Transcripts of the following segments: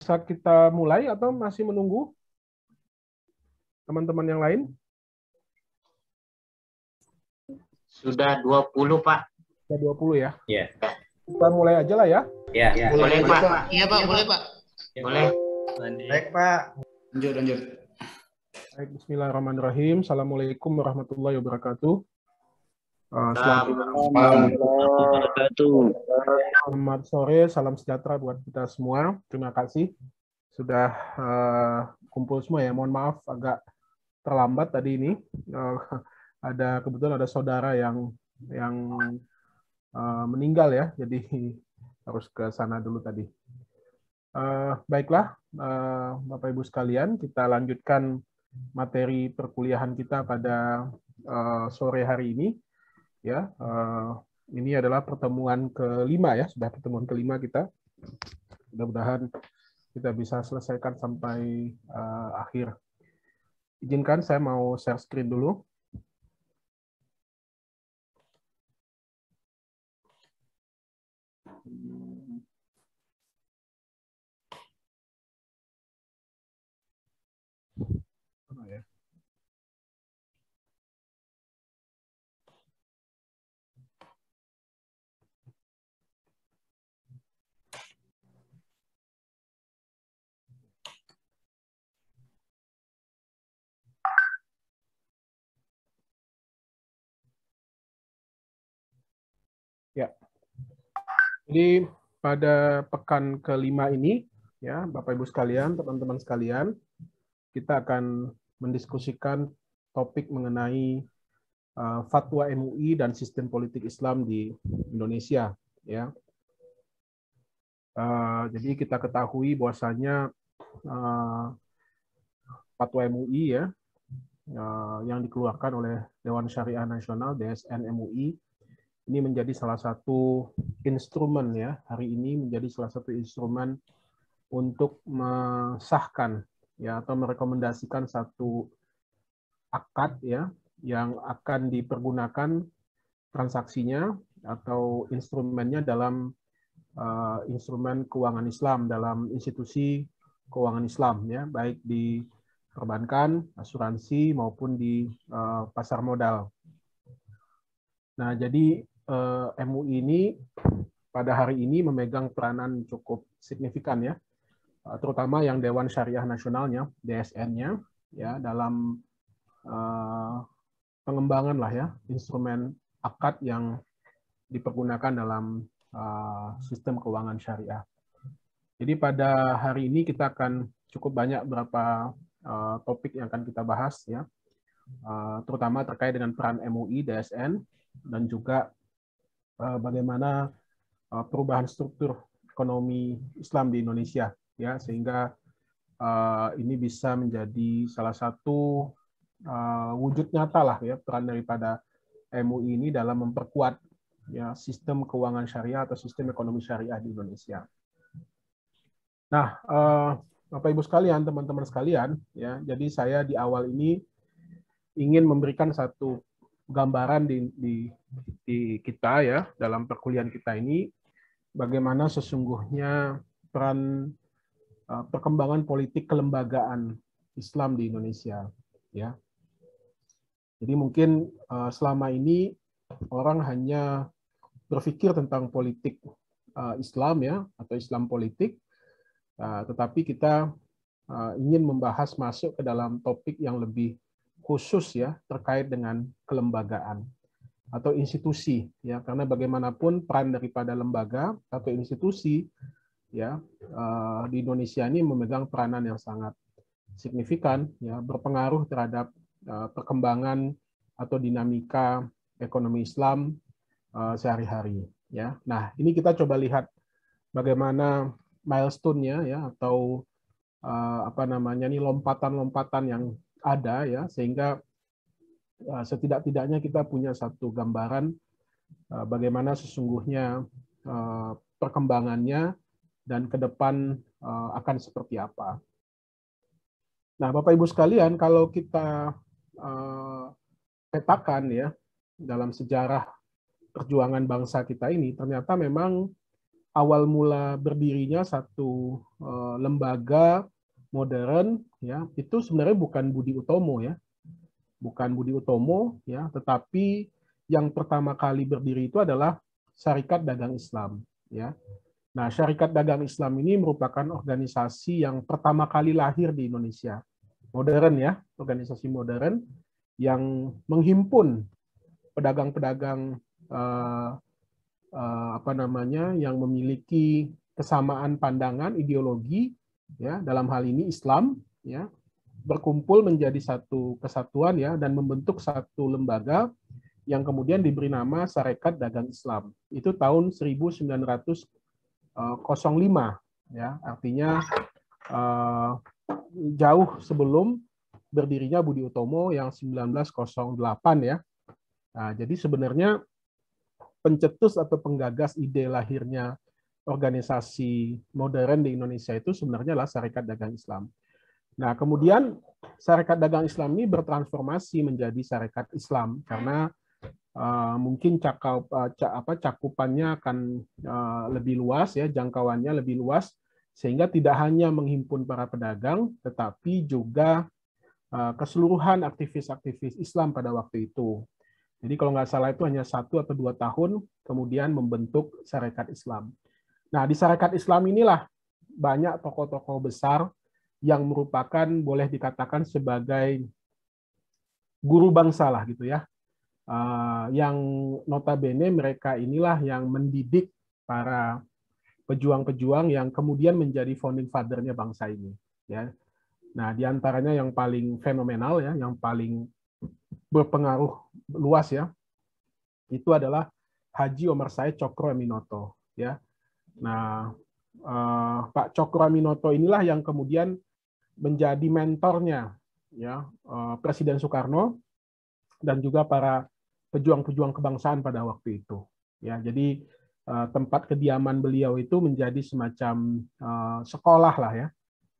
Bisa kita mulai atau masih menunggu teman-teman yang lain? Sudah 20, Pak. Sudah 20 ya? Iya. Kita mulai aja lah ya. Ya. Boleh, Pak. Iya, Pak. Boleh, Pak. Boleh. Baik, Pak. Lanjut. Baik, bismillahirrahmanirrahim. Assalamualaikum warahmatullahi wabarakatuh. Selamat sore, salam sejahtera buat kita semua. Terima kasih sudah kumpul semua ya. Mohon maaf agak terlambat tadi ini. Kebetulan ada saudara yang meninggal ya, jadi harus ke sana dulu tadi. Baiklah, Bapak Ibu sekalian, kita lanjutkan materi perkuliahan kita pada sore hari ini. Ya, ini adalah pertemuan kelima ya, sudah pertemuan kelima kita. Mudah-mudahan kita bisa selesaikan sampai akhir. Izinkan saya mau share screen dulu. Ya. Ya. Jadi pada pekan kelima ini, ya Bapak Ibu sekalian, teman-teman sekalian, kita akan mendiskusikan topik mengenai fatwa MUI dan sistem politik Islam di Indonesia. Ya. Jadi kita ketahui bahwasanya fatwa MUI ya yang dikeluarkan oleh Dewan Syariah Nasional (DSN) MUI ini menjadi salah satu instrumen ya, hari ini menjadi salah satu instrumen untuk mensahkan ya atau merekomendasikan satu akad ya yang akan dipergunakan transaksinya atau instrumennya dalam instrumen keuangan Islam, dalam institusi keuangan Islam ya, baik di perbankan, asuransi maupun di pasar modal. Nah, jadi MUI ini pada hari ini memegang peranan cukup signifikan ya, terutama yang Dewan Syariah Nasionalnya (DSN-nya) ya dalam pengembangan lah ya instrumen akad yang dipergunakan dalam sistem keuangan syariah. Jadi pada hari ini kita akan cukup banyak beberapa topik yang akan kita bahas ya, terutama terkait dengan peran MUI DSN dan juga bagaimana perubahan struktur ekonomi Islam di Indonesia ya, sehingga ini bisa menjadi salah satu wujud nyata lah ya peran daripada MUI ini dalam memperkuat ya sistem keuangan syariah atau sistem ekonomi syariah di Indonesia. Nah, Bapak Ibu sekalian, teman-teman sekalian ya, jadi saya di awal ini ingin memberikan satu gambaran di kita ya dalam perkuliahan kita ini bagaimana sesungguhnya peran perkembangan politik kelembagaan Islam di Indonesia ya. Jadi mungkin selama ini orang hanya berpikir tentang politik Islam ya atau Islam politik, tetapi kita ingin membahas masuk ke dalam topik yang lebih khusus ya terkait dengan kelembagaan atau institusi ya, karena bagaimanapun peran daripada lembaga atau institusi ya di Indonesia ini memegang peranan yang sangat signifikan ya, berpengaruh terhadap perkembangan atau dinamika ekonomi Islam sehari-hari ya. Nah, ini kita coba lihat bagaimana milestone-nya ya atau ini lompatan-lompatan yang ada ya, sehingga setidak-tidaknya kita punya satu gambaran bagaimana sesungguhnya perkembangannya dan ke depan akan seperti apa. Nah, Bapak Ibu sekalian, kalau kita petakan ya dalam sejarah perjuangan bangsa kita ini, ternyata memang awal mula berdirinya satu lembaga modern ya, itu sebenarnya bukan Budi Utomo ya. Bukan Budi Utomo ya, tetapi yang pertama kali berdiri itu adalah Syarikat Dagang Islam ya. Nah, Syarikat Dagang Islam ini merupakan organisasi yang pertama kali lahir di Indonesia. Modern ya, organisasi modern yang menghimpun pedagang-pedagang yang memiliki kesamaan pandangan, ideologi ya, dalam hal ini Islam ya, berkumpul menjadi satu kesatuan ya, dan membentuk satu lembaga yang kemudian diberi nama Syarikat Dagang Islam. Itu tahun 1905 ya, artinya jauh sebelum berdirinya Budi Utomo yang 1908 ya. Nah, jadi sebenarnya pencetus atau penggagas ide lahirnya organisasi modern di Indonesia itu sebenarnya adalah Syarikat Dagang Islam. Nah, kemudian Syarikat Dagang Islam ini bertransformasi menjadi Syarikat Islam karena mungkin cakupannya akan lebih luas ya, jangkauannya lebih luas, sehingga tidak hanya menghimpun para pedagang, tetapi juga keseluruhan aktivis-aktivis Islam pada waktu itu. Jadi kalau nggak salah itu hanya 1 atau 2 tahun kemudian membentuk Syarikat Islam. Nah, di Syarikat Islam inilah banyak tokoh-tokoh besar yang merupakan boleh dikatakan sebagai guru bangsa lah gitu ya. Yang notabene mereka inilah yang mendidik para pejuang-pejuang yang kemudian menjadi founding father-nya bangsa ini ya. Nah, diantaranya yang paling fenomenal ya, yang paling berpengaruh luas ya, itu adalah Haji Omar Said Cokro Aminoto ya. Nah, Pak Cokro Aminoto inilah yang kemudian menjadi mentornya ya Presiden Soekarno dan juga para pejuang-pejuang kebangsaan pada waktu itu ya. Jadi tempat kediaman beliau itu menjadi semacam sekolah lah ya,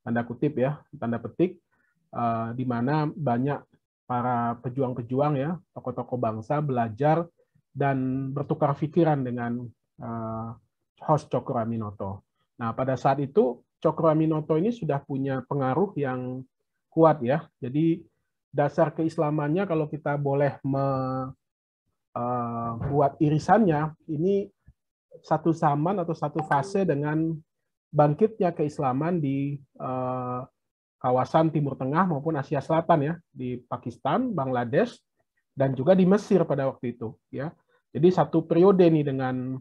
tanda kutip ya, tanda petik, di mana banyak para pejuang-pejuang ya, tokoh-tokoh bangsa belajar dan bertukar pikiran dengan host Cokro Aminoto. Nah, pada saat itu Cokro Aminoto ini sudah punya pengaruh yang kuat ya. Jadi dasar keislamannya kalau kita boleh buat irisannya, ini satu zaman atau satu fase dengan bangkitnya keislaman di kawasan Timur Tengah maupun Asia Selatan ya, di Pakistan, Bangladesh, dan juga di Mesir pada waktu itu ya. Jadi satu periode nih dengan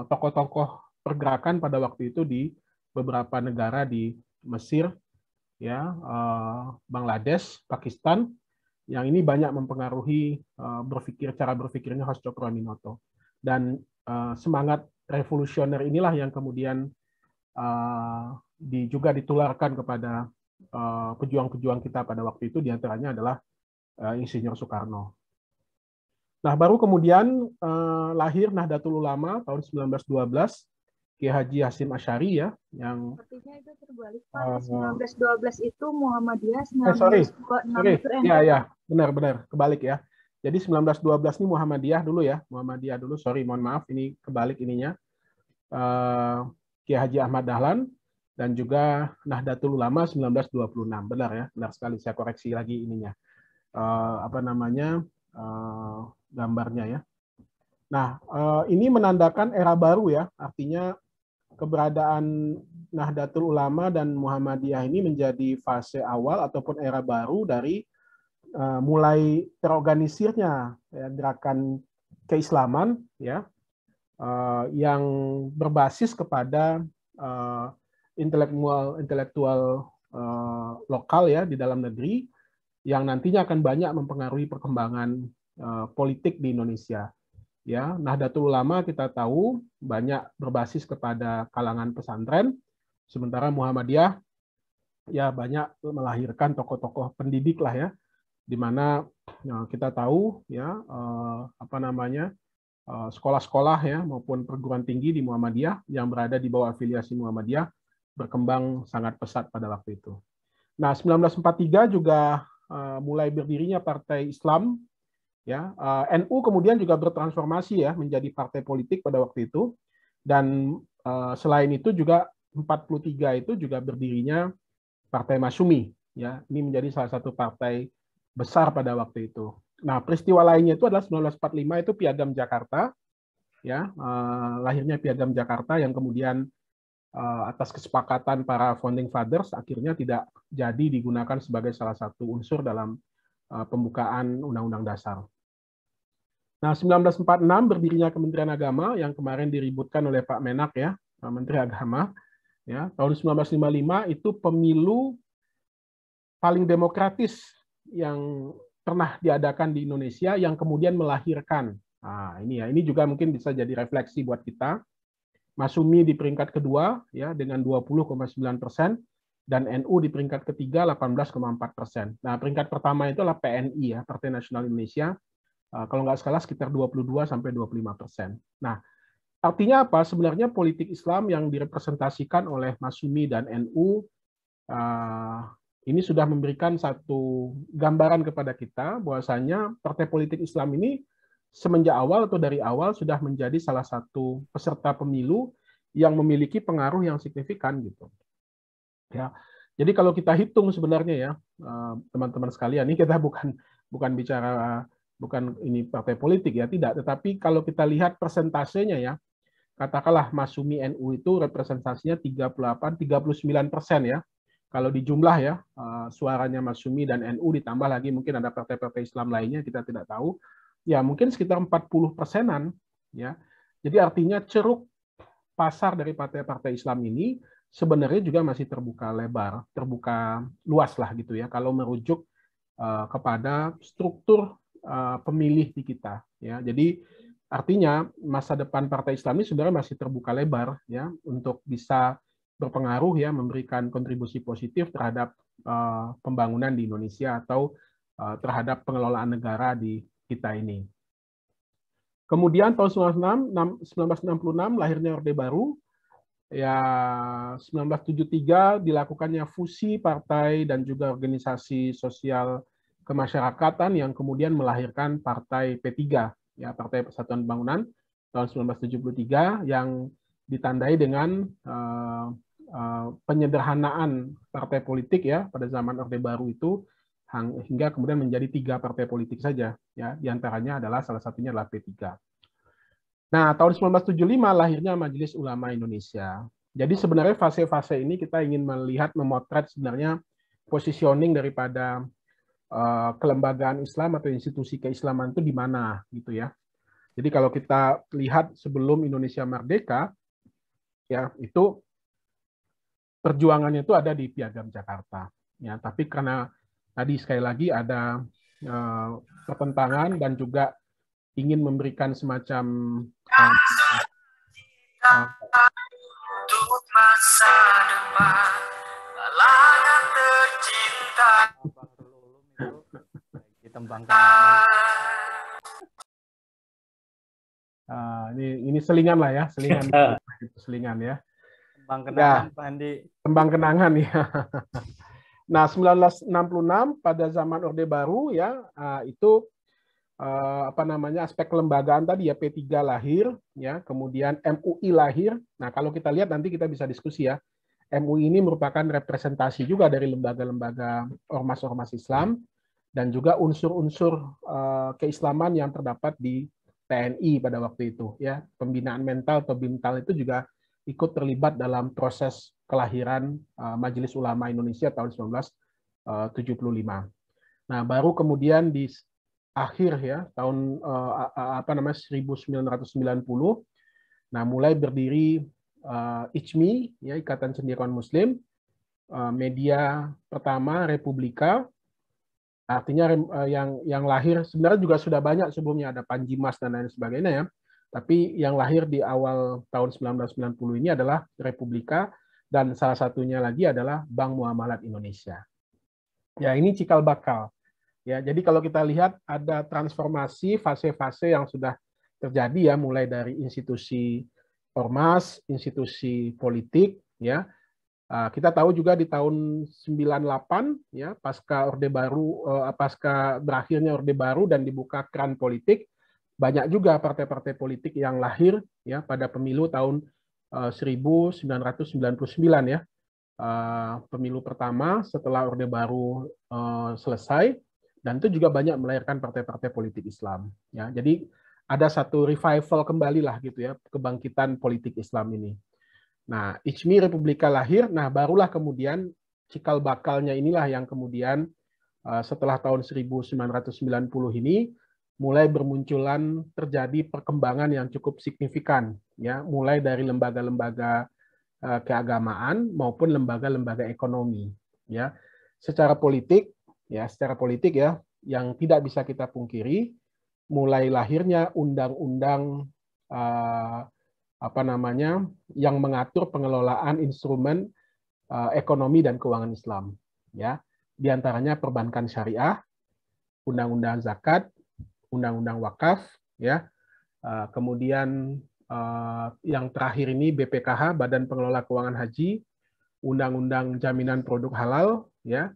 tokoh-tokoh pergerakan pada waktu itu di beberapa negara di Mesir ya, Bangladesh, Pakistan, yang ini banyak mempengaruhi cara berpikirnya Host Cokro Aminoto. Dan semangat revolusioner inilah yang kemudian juga ditularkan kepada pejuang-pejuang kita pada waktu itu, diantaranya adalah Insinyur Soekarno. Nah, baru kemudian lahir Nahdlatul Ulama tahun 1912, Kiai Haji Hasyim Asy'ari ya, yang sepertinya itu terbalik Pak. 1912 itu Muhammadiyah, 1926 itu NU. Ya, benar, kebalik ya. Jadi 1912 ini Muhammadiyah dulu, sorry, mohon maaf, ini kebalik ininya. Kiai Haji Ahmad Dahlan dan juga Nahdlatul Ulama 1926, benar ya, benar sekali, saya koreksi lagi ininya. Gambarnya ya. Nah, ini menandakan era baru ya, artinya keberadaan Nahdlatul Ulama dan Muhammadiyah ini menjadi fase awal ataupun era baru dari mulai terorganisirnya ya, gerakan keislaman ya, yang berbasis kepada intelektual lokal ya di dalam negeri, yang nantinya akan banyak mempengaruhi perkembangan politik di Indonesia. Ya, Nahdlatul Ulama kita tahu banyak berbasis kepada kalangan pesantren, sementara Muhammadiyah ya banyak melahirkan tokoh-tokoh pendidik lah ya, di mana kita tahu ya sekolah-sekolah ya maupun perguruan tinggi di Muhammadiyah yang berada di bawah afiliasi Muhammadiyah berkembang sangat pesat pada waktu itu. Nah, 1943 juga mulai berdirinya Partai Islam Ya, NU kemudian juga bertransformasi ya menjadi partai politik pada waktu itu, dan selain itu juga 43 itu juga berdirinya Partai Masyumi. Ya, ini menjadi salah satu partai besar pada waktu itu. Nah, peristiwa lainnya itu adalah 1945 itu Piagam Jakarta, ya, lahirnya Piagam Jakarta yang kemudian atas kesepakatan para founding fathers akhirnya tidak jadi digunakan sebagai salah satu unsur dalam pembukaan Undang-Undang Dasar. Nah, 1946 berdirinya Kementerian Agama yang kemarin diributkan oleh Pak Menak ya, Menteri Agama. Ya, tahun 1955 itu pemilu paling demokratis yang pernah diadakan di Indonesia yang kemudian melahirkan. Nah, ini ya, ini juga mungkin bisa jadi refleksi buat kita. Masyumi di peringkat kedua ya dengan 20,9% dan NU di peringkat ketiga 18,4%. Nah, peringkat pertama itu adalah PNI ya, Partai Nasional Indonesia. Kalau nggak salah sekitar 22-25%. Nah, artinya apa? Sebenarnya politik Islam yang direpresentasikan oleh Masyumi dan NU ini sudah memberikan satu gambaran kepada kita bahwasanya partai politik Islam ini semenjak awal atau dari awal sudah menjadi salah satu peserta pemilu yang memiliki pengaruh yang signifikan gitu. Ya. Jadi kalau kita hitung sebenarnya ya teman-teman sekalian, ini kita bukan bicara bukan ini partai politik ya, tidak. Tetapi kalau kita lihat persentasenya ya, katakanlah Masyumi NU itu representasinya 39% ya. Kalau di jumlah ya, suaranya Masyumi dan NU ditambah lagi mungkin ada partai-partai Islam lainnya, kita tidak tahu. Ya mungkin sekitar 40%-an ya. Jadi artinya ceruk pasar dari partai-partai Islam ini sebenarnya juga masih terbuka lebar, terbuka luas lah gitu ya. Kalau merujuk kepada struktur pemilih di kita ya. Jadi artinya masa depan partai Islam ini sebenarnya masih terbuka lebar ya untuk bisa berpengaruh ya, memberikan kontribusi positif terhadap pembangunan di Indonesia atau terhadap pengelolaan negara di kita ini. Kemudian tahun 1966 lahirnya Orde Baru. Ya 1973 dilakukannya fusi partai dan juga organisasi sosial kemasyarakatan yang kemudian melahirkan Partai P3 ya, Partai Persatuan Pembangunan tahun 1973 yang ditandai dengan penyederhanaan partai politik ya pada zaman Orde Baru itu hingga kemudian menjadi 3 partai politik saja ya, diantaranya adalah salah satunya adalah P3. Nah, tahun 1975 lahirnya Majelis Ulama Indonesia. Jadi sebenarnya fase-fase ini kita ingin melihat, memotret sebenarnya positioning daripada kelembagaan Islam atau institusi keislaman itu di mana gitu ya. Jadi kalau kita lihat sebelum Indonesia merdeka, ya itu perjuangannya itu ada di Piagam Jakarta. Ya, tapi karena tadi sekali lagi ada pertentangan dan juga ingin memberikan semacam untuk masa depan kalangan tercinta. Ini selingan lah ya, selingan ya. Tembang kenangan Pak Andi. Tembang kenangan ya. Nah, 1966 pada zaman Orde Baru ya, itu aspek kelembagaan tadi ya, P3 lahir ya, kemudian MUI lahir. Nah, kalau kita lihat nanti kita bisa diskusi ya. MUI ini merupakan representasi juga dari lembaga-lembaga ormas-ormas Islam dan juga unsur-unsur keislaman yang terdapat di TNI pada waktu itu ya. Pembinaan mental atau BIMTAL itu juga ikut terlibat dalam proses kelahiran Majelis Ulama Indonesia tahun 1975. Nah, baru kemudian di akhir ya tahun 1990, nah mulai berdiri ICMI ya, Ikatan Cendekiawan Muslim, media pertama Republika, artinya yang lahir sebenarnya juga sudah banyak sebelumnya, ada Panji Mas dan lain sebagainya ya, tapi yang lahir di awal tahun 1990 ini adalah Republika dan salah satunya lagi adalah Bank Muamalat Indonesia. Ya, ini cikal bakal. Ya, jadi kalau kita lihat ada transformasi fase-fase yang sudah terjadi ya, mulai dari institusi ormas, institusi politik ya, Kita tahu juga di tahun 98 ya, pasca Orde Baru, pasca berakhirnya Orde Baru dan dibuka keran politik, banyak juga partai-partai politik yang lahir ya pada pemilu tahun 1999 ya. Pemilu pertama setelah Orde Baru selesai, dan itu juga banyak melahirkan partai-partai politik Islam ya. Jadi ada satu revival kembali lah gitu ya, kebangkitan politik Islam ini. Nah, ICMI Republika lahir, nah barulah kemudian cikal bakalnya inilah yang kemudian setelah tahun 1990 ini mulai bermunculan terjadi perkembangan yang cukup signifikan ya, mulai dari lembaga-lembaga keagamaan maupun lembaga-lembaga ekonomi ya. Secara politik ya yang tidak bisa kita pungkiri, mulai lahirnya undang-undang yang mengatur pengelolaan instrumen ekonomi dan keuangan Islam ya, di antaranya perbankan syariah, undang-undang zakat, undang-undang wakaf ya, kemudian yang terakhir ini BPKH, Badan Pengelola Keuangan Haji, undang-undang jaminan produk halal ya,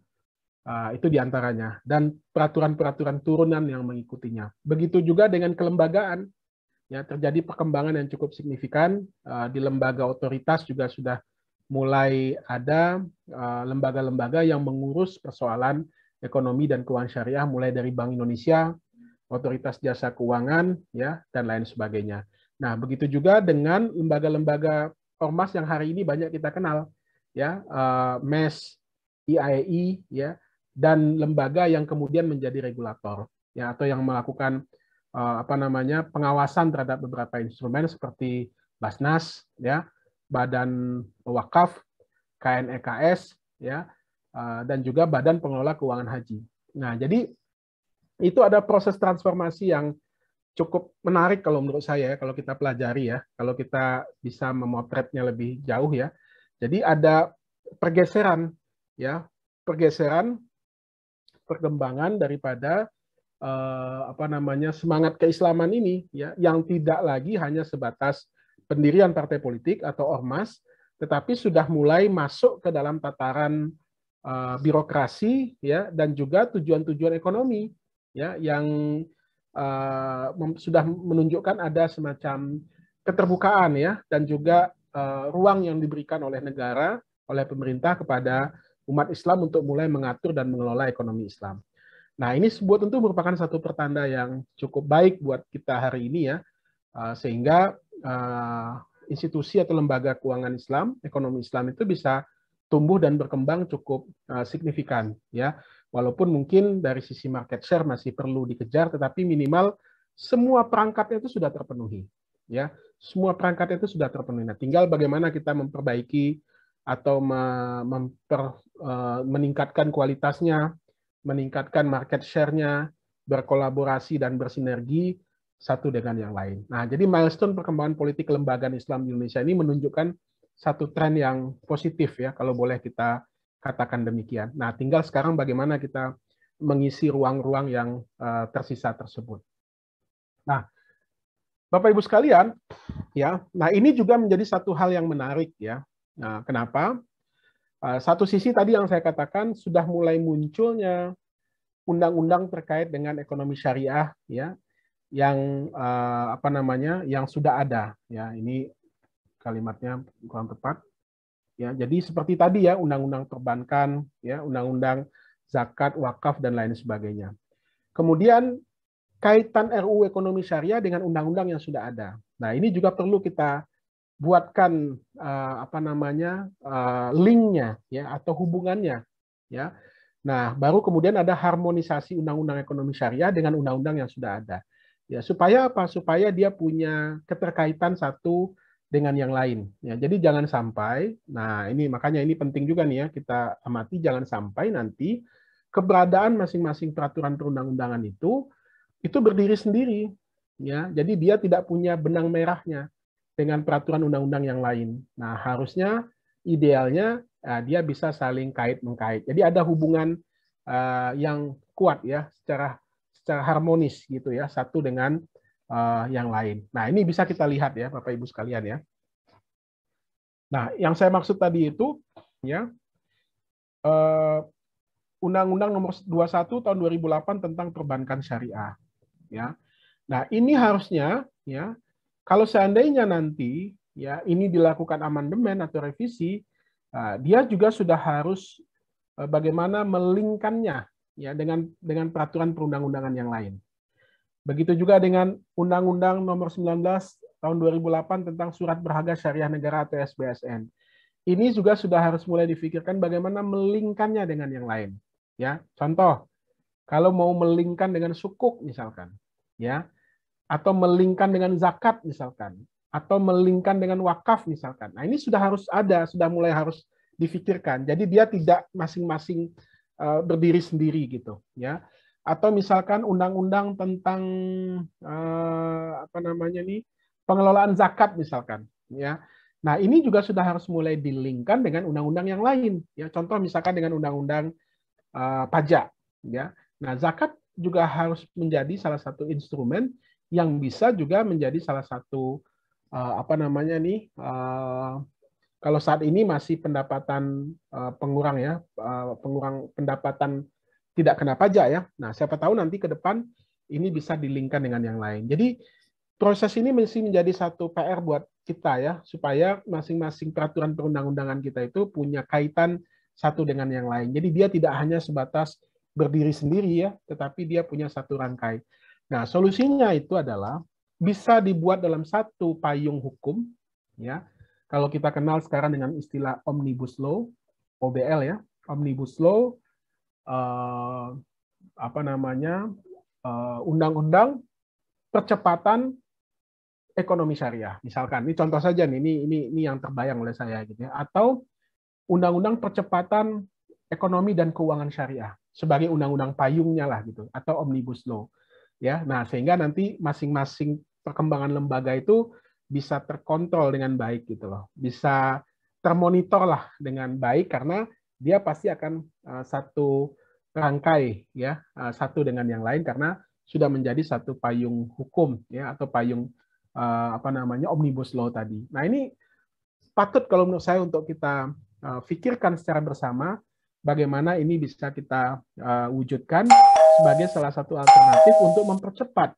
itu di antaranya, dan peraturan-peraturan turunan yang mengikutinya. Begitu juga dengan kelembagaan. Ya, terjadi perkembangan yang cukup signifikan di lembaga otoritas juga sudah mulai ada lembaga-lembaga yang mengurus persoalan ekonomi dan keuangan syariah, mulai dari Bank Indonesia, Otoritas Jasa Keuangan, ya, dan lain sebagainya. Nah, begitu juga dengan lembaga-lembaga ormas yang hari ini banyak kita kenal, ya, MES, IAEI, ya, dan lembaga yang kemudian menjadi regulator, ya, atau yang melakukan pengawasan terhadap beberapa instrumen seperti Basnas, ya, Badan Wakaf, KNEKS, ya, dan juga Badan Pengelola Keuangan Haji. Nah, jadi itu ada proses transformasi yang cukup menarik kalau menurut saya, kalau kita pelajari ya, kalau kita bisa memotretnya lebih jauh ya. Jadi ada pergeseran, ya, perkembangan daripada semangat keislaman ini ya, yang tidak lagi hanya sebatas pendirian partai politik atau ormas, tetapi sudah mulai masuk ke dalam tataran birokrasi ya, dan juga tujuan-tujuan ekonomi ya, yang sudah menunjukkan ada semacam keterbukaan ya, dan juga ruang yang diberikan oleh negara, oleh pemerintah kepada umat Islam untuk mulai mengatur dan mengelola ekonomi Islam. Nah, ini tentu merupakan satu pertanda yang cukup baik buat kita hari ini ya, sehingga institusi atau lembaga keuangan Islam, ekonomi Islam itu bisa tumbuh dan berkembang cukup signifikan ya. Walaupun mungkin dari sisi market share masih perlu dikejar, tetapi minimal semua perangkatnya itu sudah terpenuhi ya. Semua perangkatnya itu sudah terpenuhi. Nah, tinggal bagaimana kita memperbaiki atau meningkatkan kualitasnya, meningkatkan market share-nya, berkolaborasi dan bersinergi satu dengan yang lain. Nah, jadi milestone perkembangan politik kelembagaan Islam di Indonesia ini menunjukkan satu tren yang positif ya, kalau boleh kita katakan demikian. Nah, tinggal sekarang bagaimana kita mengisi ruang-ruang yang tersisa tersebut. Nah, Bapak Ibu sekalian, ya, nah ini juga menjadi satu hal yang menarik ya. Nah, kenapa? Satu sisi tadi yang saya katakan sudah mulai munculnya undang-undang terkait dengan ekonomi syariah ya, yang yang sudah ada ya. Ini kalimatnya kurang tepat ya. Jadi seperti tadi ya, undang-undang perbankan ya, undang-undang zakat, wakaf dan lain sebagainya. Kemudian kaitan RUU ekonomi syariah dengan undang-undang yang sudah ada. Nah, ini juga perlu kita buatkan linknya ya, atau hubungannya ya. Nah, baru kemudian ada harmonisasi undang-undang ekonomi syariah dengan undang-undang yang sudah ada ya, supaya apa? Supaya dia punya keterkaitan satu dengan yang lain ya. Jadi jangan sampai, nah ini makanya ini penting juga nih ya, kita amati, jangan sampai nanti keberadaan masing-masing peraturan perundang-undangan itu berdiri sendiri ya. Jadi dia tidak punya benang merahnya dengan peraturan undang-undang yang lain. Nah, harusnya idealnya dia bisa saling kait-mengkait. Jadi ada hubungan yang kuat ya, secara harmonis gitu ya, satu dengan yang lain. Nah, ini bisa kita lihat ya, Bapak Ibu sekalian ya. Nah, yang saya maksud tadi itu ya Undang-Undang Nomor 21 Tahun 2008 tentang Perbankan Syariah, ya. Nah, ini harusnya, ya, kalau seandainya nanti, ya, ini dilakukan amandemen atau revisi, dia juga sudah harus bagaimana melingkannya, ya, dengan peraturan perundang-undangan yang lain. Begitu juga dengan Undang-Undang Nomor 19 Tahun 2008 tentang Surat Berharga Syariah Negara atau SBSN. Ini juga sudah harus mulai difikirkan bagaimana melingkannya dengan yang lain. Ya, contoh, kalau mau melingkan dengan sukuk misalkan, ya, atau melingkan dengan zakat misalkan, atau melingkan dengan wakaf misalkan. Nah, ini sudah harus ada, sudah mulai harus difikirkan. Jadi dia tidak masing-masing berdiri sendiri gitu, ya. Atau misalkan undang-undang tentang pengelolaan zakat misalkan, ya. Nah, ini juga sudah harus mulai dilingkan dengan undang-undang yang lain, ya. Contoh misalkan dengan undang-undang pajak, ya. Nah, zakat juga harus menjadi salah satu instrumen yang bisa juga menjadi salah satu kalau saat ini masih pendapatan pengurang, ya, pengurang pendapatan tidak kena pajak, ya. Nah, siapa tahu nanti ke depan ini bisa dilingkan dengan yang lain. Jadi proses ini mesti menjadi satu PR buat kita, ya, supaya masing-masing peraturan perundang-undangan kita itu punya kaitan satu dengan yang lain. Jadi dia tidak hanya sebatas berdiri sendiri, ya, tetapi dia punya satu rangkai. Nah, solusinya itu adalah bisa dibuat dalam satu payung hukum, ya. Kalau kita kenal sekarang dengan istilah Omnibus Law, OBL, ya, Omnibus Law, undang-undang percepatan ekonomi syariah, misalkan. Ini contoh saja nih, ini yang terbayang oleh saya gitu, ya. Atau undang-undang percepatan ekonomi dan keuangan syariah sebagai undang-undang payungnya lah gitu, atau Omnibus Law, ya. Nah, sehingga nanti masing-masing perkembangan lembaga itu bisa terkontrol dengan baik gitu loh, bisa termonitor lah dengan baik karena dia pasti akan satu rangkai, ya, satu dengan yang lain karena sudah menjadi satu payung hukum, ya, atau payung Omnibus Law tadi. Nah, ini patut kalau menurut saya untuk kita pikirkan secara bersama bagaimana ini bisa kita wujudkan sebagai salah satu alternatif untuk mempercepat,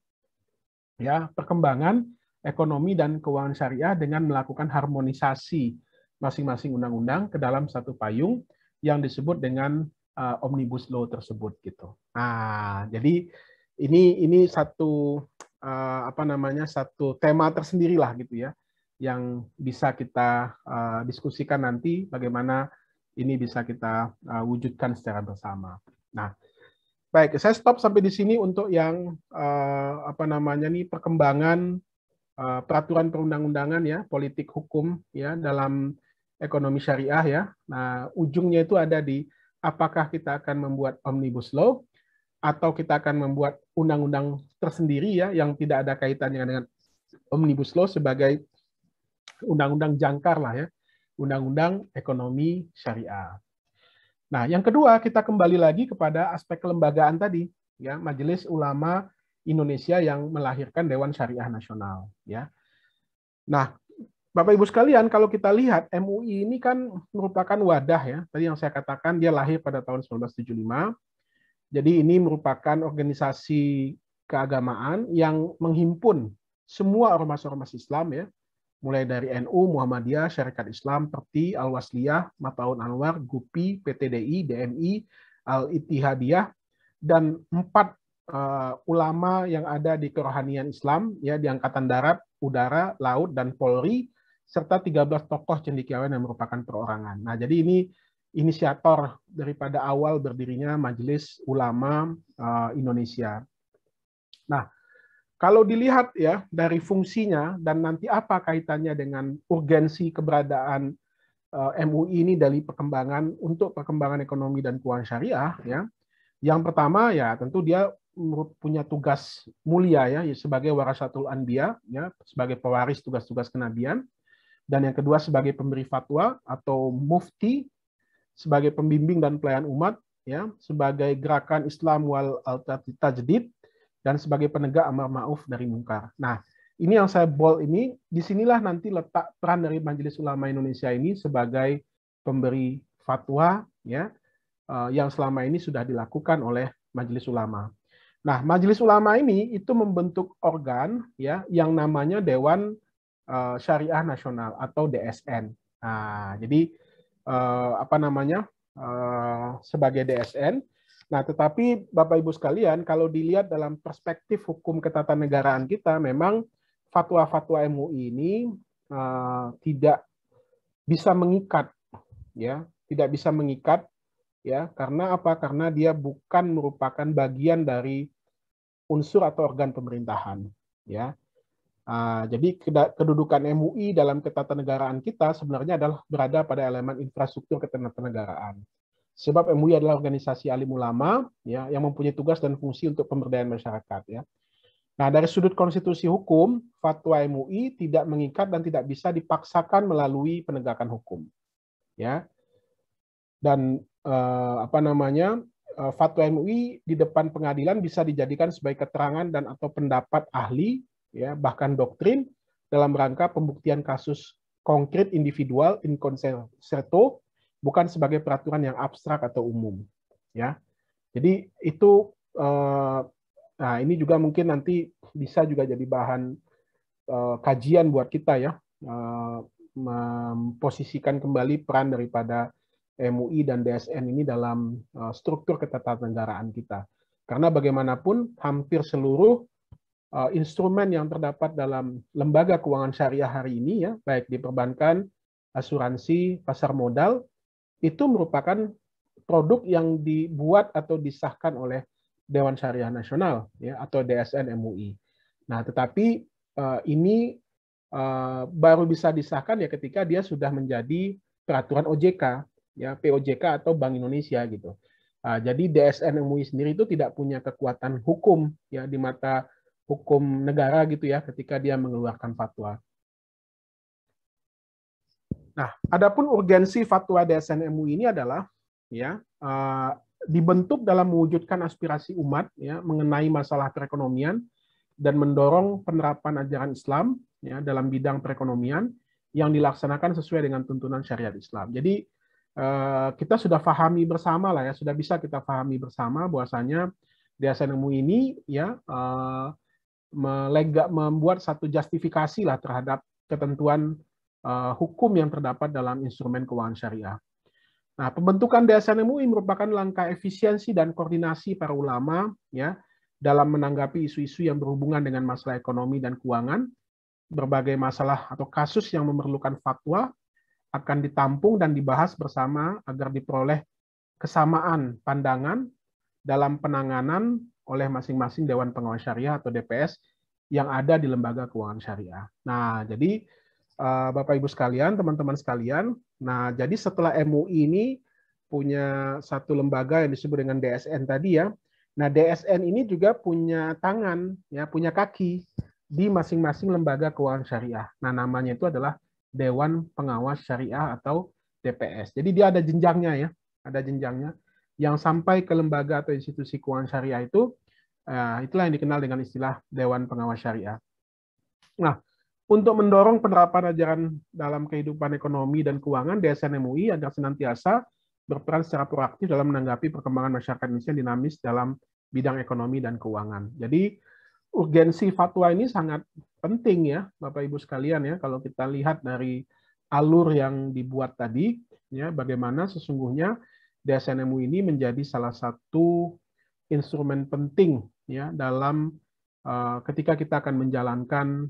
ya, perkembangan ekonomi dan keuangan syariah dengan melakukan harmonisasi masing-masing undang-undang ke dalam satu payung yang disebut dengan Omnibus Law tersebut gitu. Nah, jadi ini satu satu tema tersendiri lah gitu, ya, yang bisa kita diskusikan nanti bagaimana ini bisa kita wujudkan secara bersama. Nah, baik, saya stop sampai di sini untuk yang perkembangan peraturan perundang-undangan, ya, politik hukum, ya, dalam ekonomi syariah, ya. Nah, ujungnya itu ada di apakah kita akan membuat Omnibus Law atau kita akan membuat undang-undang tersendiri, ya, yang tidak ada kaitannya dengan Omnibus Law sebagai undang-undang jangkar lah, ya, undang-undang ekonomi syariah. Nah, yang kedua kita kembali lagi kepada aspek kelembagaan tadi, ya, Majelis Ulama Indonesia yang melahirkan Dewan Syariah Nasional, ya. Nah, Bapak Ibu sekalian, kalau kita lihat MUI ini kan merupakan wadah, ya. Tadi yang saya katakan dia lahir pada tahun 1975. Jadi ini merupakan organisasi keagamaan yang menghimpun semua ormas-ormas Islam, ya. Mulai dari NU, Muhammadiyah, Syarikat Islam, Perti, Al-Wasliyah, Mataun Anwar, GUPI, PTDI, DMI, Al-Ittihadiyah, dan 4 ulama yang ada di kerohanian Islam, ya, di Angkatan Darat, Udara, Laut, dan Polri, serta 13 tokoh cendekiawan yang merupakan perorangan. Nah, jadi ini inisiator daripada awal berdirinya Majelis Ulama Indonesia. Nah, kalau dilihat, ya, dari fungsinya dan nanti apa kaitannya dengan urgensi keberadaan MUI ini dari perkembangan ekonomi dan keuangan syariah, ya. Yang pertama, ya, tentu dia punya tugas mulia, ya, sebagai warasatul anbiya, ya, sebagai pewaris tugas-tugas kenabian. Dan yang kedua sebagai pemberi fatwa atau mufti, sebagai pembimbing dan pelayan umat, ya, sebagai gerakan Islam wal tajdid, dan sebagai penegak amar ma'ruf dari mungkar. Nah, ini yang saya bold ini, disinilah nanti letak peran dari Majelis Ulama Indonesia ini sebagai pemberi fatwa ya yang selama ini sudah dilakukan oleh Majelis Ulama. Nah, Majelis Ulama ini itu membentuk organ ya yang namanya Dewan Syariah Nasional atau DSN. Nah, jadi sebagai DSN. Nah, tetapi Bapak Ibu sekalian, kalau dilihat dalam perspektif hukum ketatanegaraan kita, memang fatwa-fatwa MUI ini tidak bisa mengikat, ya, tidak bisa mengikat, ya, karena apa? Karena dia bukan merupakan bagian dari unsur atau organ pemerintahan, ya. Jadi kedudukan MUI dalam ketatanegaraan kita sebenarnya adalah berada pada elemen infrastruktur ketatanegaraan. Sebab MUI adalah organisasi alim ulama ya yang mempunyai tugas dan fungsi untuk pemberdayaan masyarakat ya. Nah, dari sudut konstitusi hukum, fatwa MUI tidak mengikat dan tidak bisa dipaksakan melalui penegakan hukum. Ya. Dan fatwa MUI di depan pengadilan bisa dijadikan sebagai keterangan dan atau pendapat ahli ya, bahkan doktrin dalam rangka pembuktian kasus konkret individual in concerto, bukan sebagai peraturan yang abstrak atau umum, ya. Jadi itu, nah ini juga mungkin nanti bisa juga jadi bahan kajian buat kita ya, memposisikan kembali peran daripada MUI dan DSN ini dalam struktur ketatanegaraan kita. Karena bagaimanapun hampir seluruh instrumen yang terdapat dalam lembaga keuangan syariah hari ini ya, baik di perbankan, asuransi, pasar modal, itu merupakan produk yang dibuat atau disahkan oleh Dewan Syariah Nasional ya atau DSN MUI. Nah, tetapi ini baru bisa disahkan ya ketika dia sudah menjadi peraturan OJK ya, POJK atau Bank Indonesia gitu. Jadi DSN MUI sendiri itu tidak punya kekuatan hukum ya di mata hukum negara gitu ya ketika dia mengeluarkan fatwa. Nah, adapun urgensi fatwa DSN MUI ini adalah ya dibentuk dalam mewujudkan aspirasi umat ya mengenai masalah perekonomian dan mendorong penerapan ajaran Islam ya dalam bidang perekonomian yang dilaksanakan sesuai dengan tuntunan syariat Islam. Jadi kita sudah pahami bersama lah ya, sudah bisa kita pahami bersama bahwasanya DSN MUI ini ya membuat satu justifikasi lah terhadap ketentuan hukum yang terdapat dalam instrumen keuangan syariah. Nah, pembentukan DSN MUI merupakan langkah efisiensi dan koordinasi para ulama ya dalam menanggapi isu-isu yang berhubungan dengan masalah ekonomi dan keuangan. Berbagai masalah atau kasus yang memerlukan fatwa akan ditampung dan dibahas bersama agar diperoleh kesamaan pandangan dalam penanganan oleh masing-masing Dewan Pengawas Syariah atau DPS yang ada di lembaga keuangan syariah. Nah, jadi Bapak Ibu sekalian, teman-teman sekalian, nah jadi setelah MUI ini punya satu lembaga yang disebut dengan DSN tadi ya. Nah, DSN ini juga punya tangan ya, punya kaki di masing-masing lembaga keuangan syariah. Nah, namanya itu adalah Dewan Pengawas Syariah atau DPS. Jadi dia ada jenjangnya ya, ada jenjangnya yang sampai ke lembaga atau institusi keuangan syariah itu itulah yang dikenal dengan istilah Dewan Pengawas Syariah. Nah, untuk mendorong penerapan ajaran dalam kehidupan ekonomi dan keuangan, DSN MUI agar senantiasa berperan secara proaktif dalam menanggapi perkembangan masyarakat Indonesia yang dinamis dalam bidang ekonomi dan keuangan. Jadi urgensi fatwa ini sangat penting ya, Bapak Ibu sekalian ya, kalau kita lihat dari alur yang dibuat tadi, ya bagaimana sesungguhnya DSN MUI ini menjadi salah satu instrumen penting ya dalam ketika kita akan menjalankan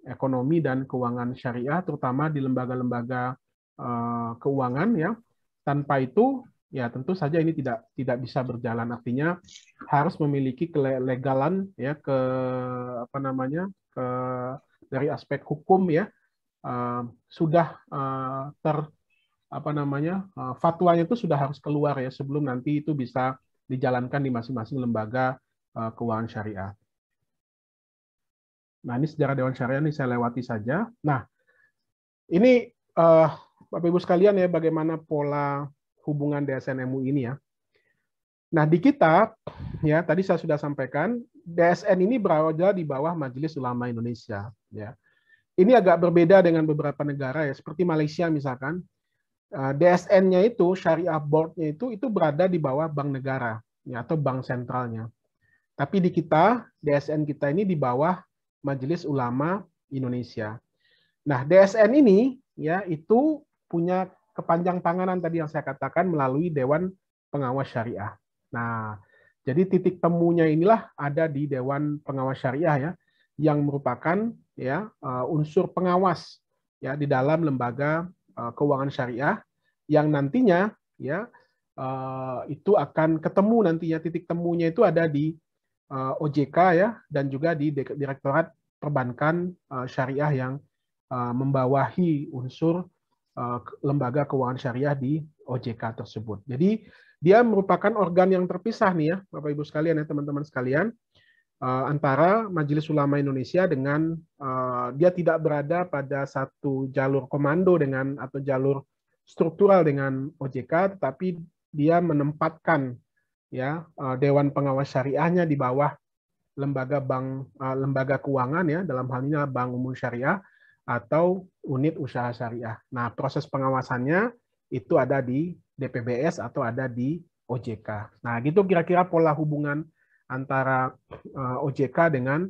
ekonomi dan keuangan syariah, terutama di lembaga-lembaga keuangan ya. Tanpa itu ya tentu saja ini tidak bisa berjalan. Artinya harus memiliki kelegalan ya dari aspek hukum ya sudah fatwanya itu sudah harus keluar ya sebelum nanti itu bisa dijalankan di masing-masing lembaga keuangan syariah. Nah, ini sejarah Dewan Syariah ini saya lewati saja. Nah, ini Bapak Ibu sekalian ya bagaimana pola hubungan DSN MUI ini ya. Nah, di kita ya tadi saya sudah sampaikan DSN ini berada di bawah Majelis Ulama Indonesia ya. Ini agak berbeda dengan beberapa negara ya seperti Malaysia misalkan. DSN-nya itu, Syariah Board-nya itu berada di bawah bank negara ya, atau bank sentralnya. Tapi di kita, DSN kita ini di bawah Majelis Ulama Indonesia. Nah, DSN ini ya itu punya kepanjang tanganan tadi yang saya katakan melalui Dewan Pengawas Syariah. Nah, jadi titik temunya inilah ada di Dewan Pengawas Syariah ya, yang merupakan ya unsur pengawas ya di dalam lembaga keuangan syariah yang nantinya ya itu akan ketemu nantinya titik temunya itu ada di OJK ya dan juga di Direktorat Perbankan Syariah yang membawahi unsur lembaga keuangan syariah di OJK tersebut. Jadi dia merupakan organ yang terpisah nih ya Bapak Ibu sekalian ya teman-teman sekalian antara Majelis Ulama Indonesia dengan dia tidak berada pada satu jalur komando dengan atau jalur struktural dengan OJK, tetapi dia menempatkan ya Dewan Pengawas Syariahnya di bawah lembaga keuangan ya dalam hal ini Bank Umum Syariah atau unit usaha syariah. Nah, proses pengawasannya itu ada di DPBS atau ada di OJK. Nah, gitu kira-kira pola hubungan antara OJK dengan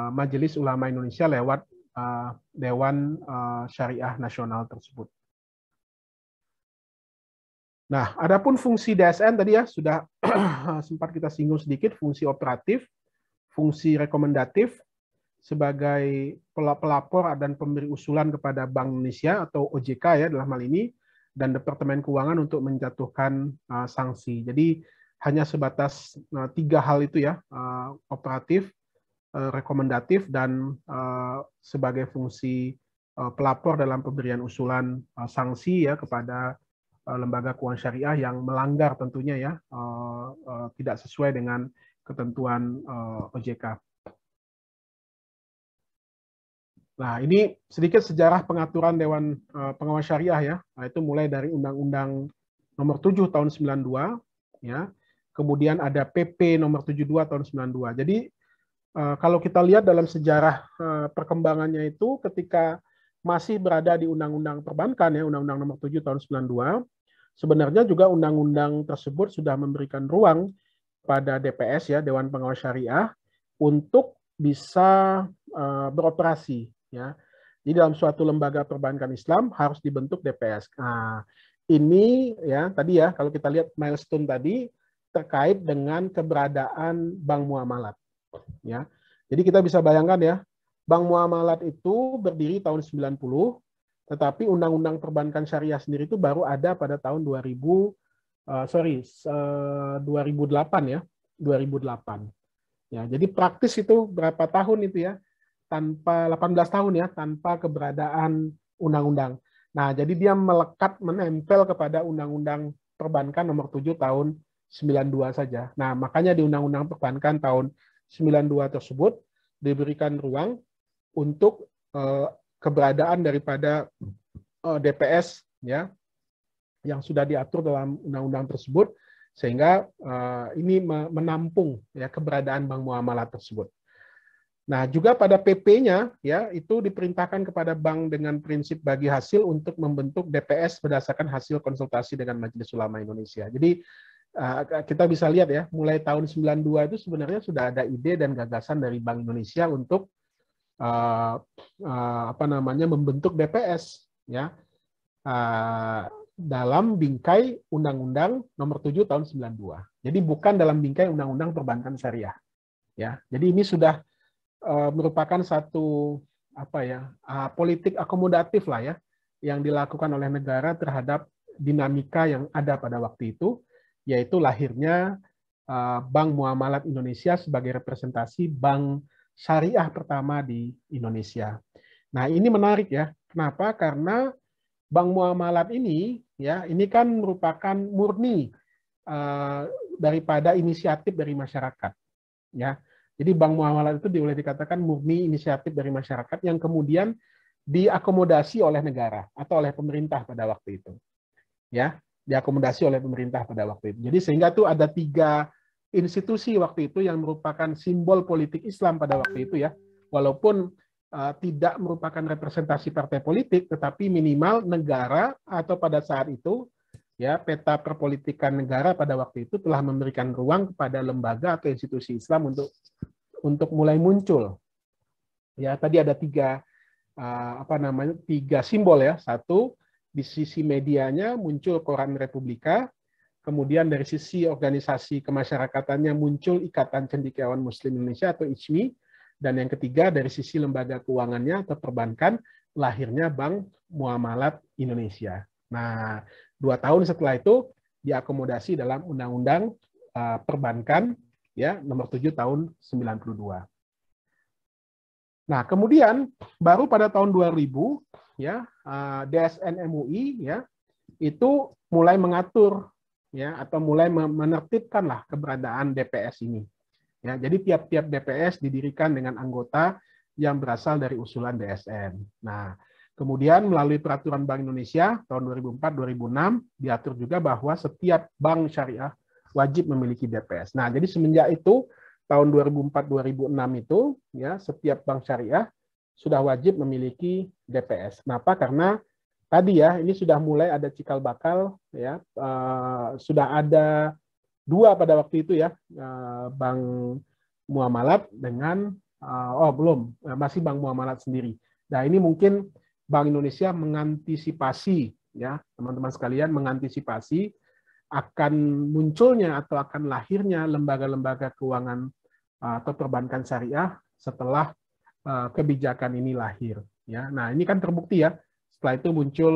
Majelis Ulama Indonesia lewat Dewan Syariah Nasional tersebut. Nah, adapun fungsi DSN tadi ya sudah sempat kita singgung sedikit, fungsi operatif, fungsi rekomendatif sebagai pelapor dan pemberi usulan kepada Bank Indonesia atau OJK ya dalam hal ini dan Departemen Keuangan untuk menjatuhkan sanksi. Jadi hanya sebatas 3 hal itu ya, operatif, rekomendatif, dan sebagai fungsi pelapor dalam pemberian usulan sanksi ya kepada lembaga keuangan syariah yang melanggar tentunya ya, tidak sesuai dengan ketentuan OJK. Nah, ini sedikit sejarah pengaturan Dewan Pengawas Syariah ya, nah, itu mulai dari Undang-Undang Nomor 7 Tahun 92 ya. Kemudian ada PP nomor 72 tahun 92. Jadi kalau kita lihat dalam sejarah perkembangannya itu ketika masih berada di Undang-Undang Perbankan ya, Undang-Undang nomor 7 tahun 92, sebenarnya juga undang-undang tersebut sudah memberikan ruang pada DPS ya, Dewan Pengawas Syariah untuk bisa beroperasi ya. Jadi dalam suatu lembaga perbankan Islam harus dibentuk DPS. Nah, ini ya tadi ya kalau kita lihat milestone tadi terkait dengan keberadaan bank muamalat ya. Jadi kita bisa bayangkan ya, bank muamalat itu berdiri tahun 90, tetapi undang-undang perbankan syariah sendiri itu baru ada pada tahun 2008 ya, 2008. Ya, jadi praktis itu berapa tahun itu ya? Tanpa 18 tahun ya, tanpa keberadaan undang-undang. Nah, jadi dia melekat menempel kepada undang-undang perbankan nomor 7 tahun 92 saja. Nah, makanya di Undang-Undang Perbankan tahun 92 tersebut diberikan ruang untuk keberadaan daripada DPS ya yang sudah diatur dalam undang-undang tersebut sehingga ini menampung ya keberadaan bank muamalat tersebut. Nah, juga pada PP-nya ya itu diperintahkan kepada bank dengan prinsip bagi hasil untuk membentuk DPS berdasarkan hasil konsultasi dengan Majelis Ulama Indonesia. Jadi kita bisa lihat ya, mulai tahun 92 itu sebenarnya sudah ada ide dan gagasan dari Bank Indonesia untuk membentuk DPS ya dalam bingkai Undang-Undang Nomor 7 Tahun 92. Jadi bukan dalam bingkai Undang-Undang Perbankan Syariah. Ya, jadi ini sudah merupakan satu politik akomodatif lah ya yang dilakukan oleh negara terhadap dinamika yang ada pada waktu itu, yaitu lahirnya Bank Muamalat Indonesia sebagai representasi bank syariah pertama di Indonesia. Nah, ini menarik ya. Kenapa? Karena Bank Muamalat ini ya, ini kan merupakan murni daripada inisiatif dari masyarakat. Ya. Jadi Bank Muamalat itu boleh dikatakan murni inisiatif dari masyarakat yang kemudian diakomodasi oleh negara atau oleh pemerintah pada waktu itu. Ya, diakomodasi oleh pemerintah pada waktu itu. Jadi sehingga tuh ada 3 institusi waktu itu yang merupakan simbol politik Islam pada waktu itu ya. Walaupun tidak merupakan representasi partai politik, tetapi minimal negara atau pada saat itu ya peta perpolitikan negara pada waktu itu telah memberikan ruang kepada lembaga atau institusi Islam untuk mulai muncul. Ya, tadi ada tiga simbol ya. Satu, di sisi medianya muncul Koran Republika, kemudian dari sisi organisasi kemasyarakatannya muncul Ikatan Cendekiawan Muslim Indonesia atau ICMI, dan yang ketiga dari sisi lembaga keuangannya atau perbankan lahirnya Bank Muamalat Indonesia. Nah, 2 tahun setelah itu diakomodasi dalam Undang-Undang Perbankan ya nomor 7 tahun 92. Nah, kemudian baru pada tahun 2000 ya DSN MUI ya itu mulai mengatur ya atau mulai menertibkanlah keberadaan DPS ini. Ya, jadi tiap-tiap DPS didirikan dengan anggota yang berasal dari usulan DSN. Nah, kemudian melalui peraturan Bank Indonesia tahun 2004-2006 diatur juga bahwa setiap bank syariah wajib memiliki DPS. Nah, jadi semenjak itu tahun 2004-2006 itu ya setiap bank syariah sudah wajib memiliki DPS. Kenapa? Karena tadi ya ini sudah mulai ada cikal bakal ya sudah ada 2 pada waktu itu ya Bank Muamalat dengan masih Bank Muamalat sendiri. Nah, ini mungkin Bank Indonesia mengantisipasi ya teman-teman sekalian mengantisipasi akan munculnya atau akan lahirnya lembaga-lembaga keuangan atau perbankan syariah setelah kebijakan ini lahir ya. Nah, ini kan terbukti ya. Setelah itu muncul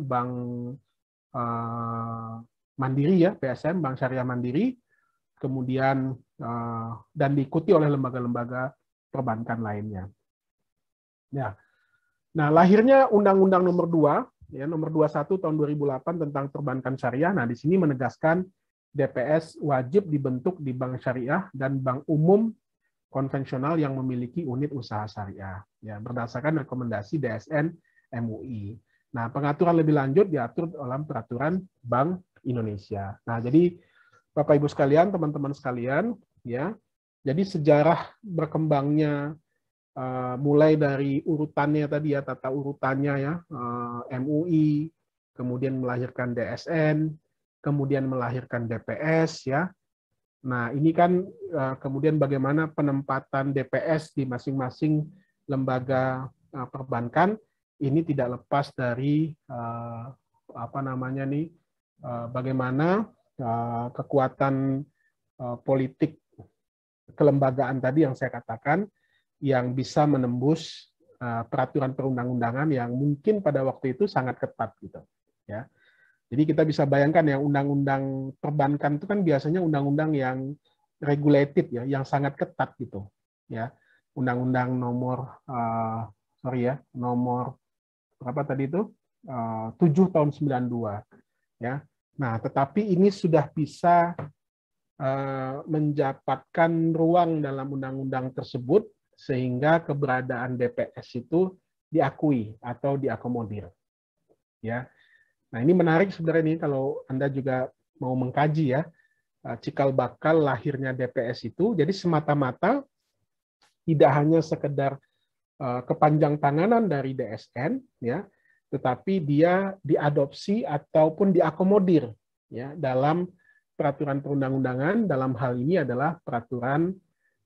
Bank Mandiri ya, PSM, Bank Syariah Mandiri, kemudian dan diikuti oleh lembaga-lembaga perbankan lainnya. Ya. Nah, lahirnya Undang-Undang Nomor 2 ya, Nomor 21 tahun 2008 tentang perbankan syariah. Nah, di sini menegaskan DPS wajib dibentuk di bank syariah dan bank umum konvensional yang memiliki unit usaha syariah ya, berdasarkan rekomendasi DSN MUI. Nah, pengaturan lebih lanjut diatur dalam peraturan Bank Indonesia. Nah, jadi Bapak Ibu sekalian, teman-teman sekalian, ya. Jadi sejarah berkembangnya mulai dari urutannya tadi ya, tata urutannya ya, MUI, kemudian melahirkan DSN, kemudian melahirkan DPS ya. Nah, ini kan kemudian bagaimana penempatan DPS di masing-masing lembaga perbankan ini tidak lepas dari bagaimana kekuatan politik kelembagaan tadi yang saya katakan yang bisa menembus peraturan perundang-undangan yang mungkin pada waktu itu sangat ketat gitu ya. Jadi kita bisa bayangkan ya undang-undang perbankan itu kan biasanya undang-undang yang regulated ya, yang sangat ketat gitu ya. Undang-undang nomor nomor berapa tadi itu 7 tahun 92 ya. Nah, tetapi ini sudah bisa mendapatkan ruang dalam undang-undang tersebut sehingga keberadaan DPS itu diakui atau diakomodir ya. Nah, ini menarik sebenarnya nih kalau Anda juga mau mengkaji ya cikal bakal lahirnya DPS itu. Jadi semata-mata tidak hanya sekedar kepanjang tanganan dari DSN ya, tetapi dia diadopsi ataupun diakomodir ya dalam peraturan perundang-undangan. Dalam hal ini adalah peraturan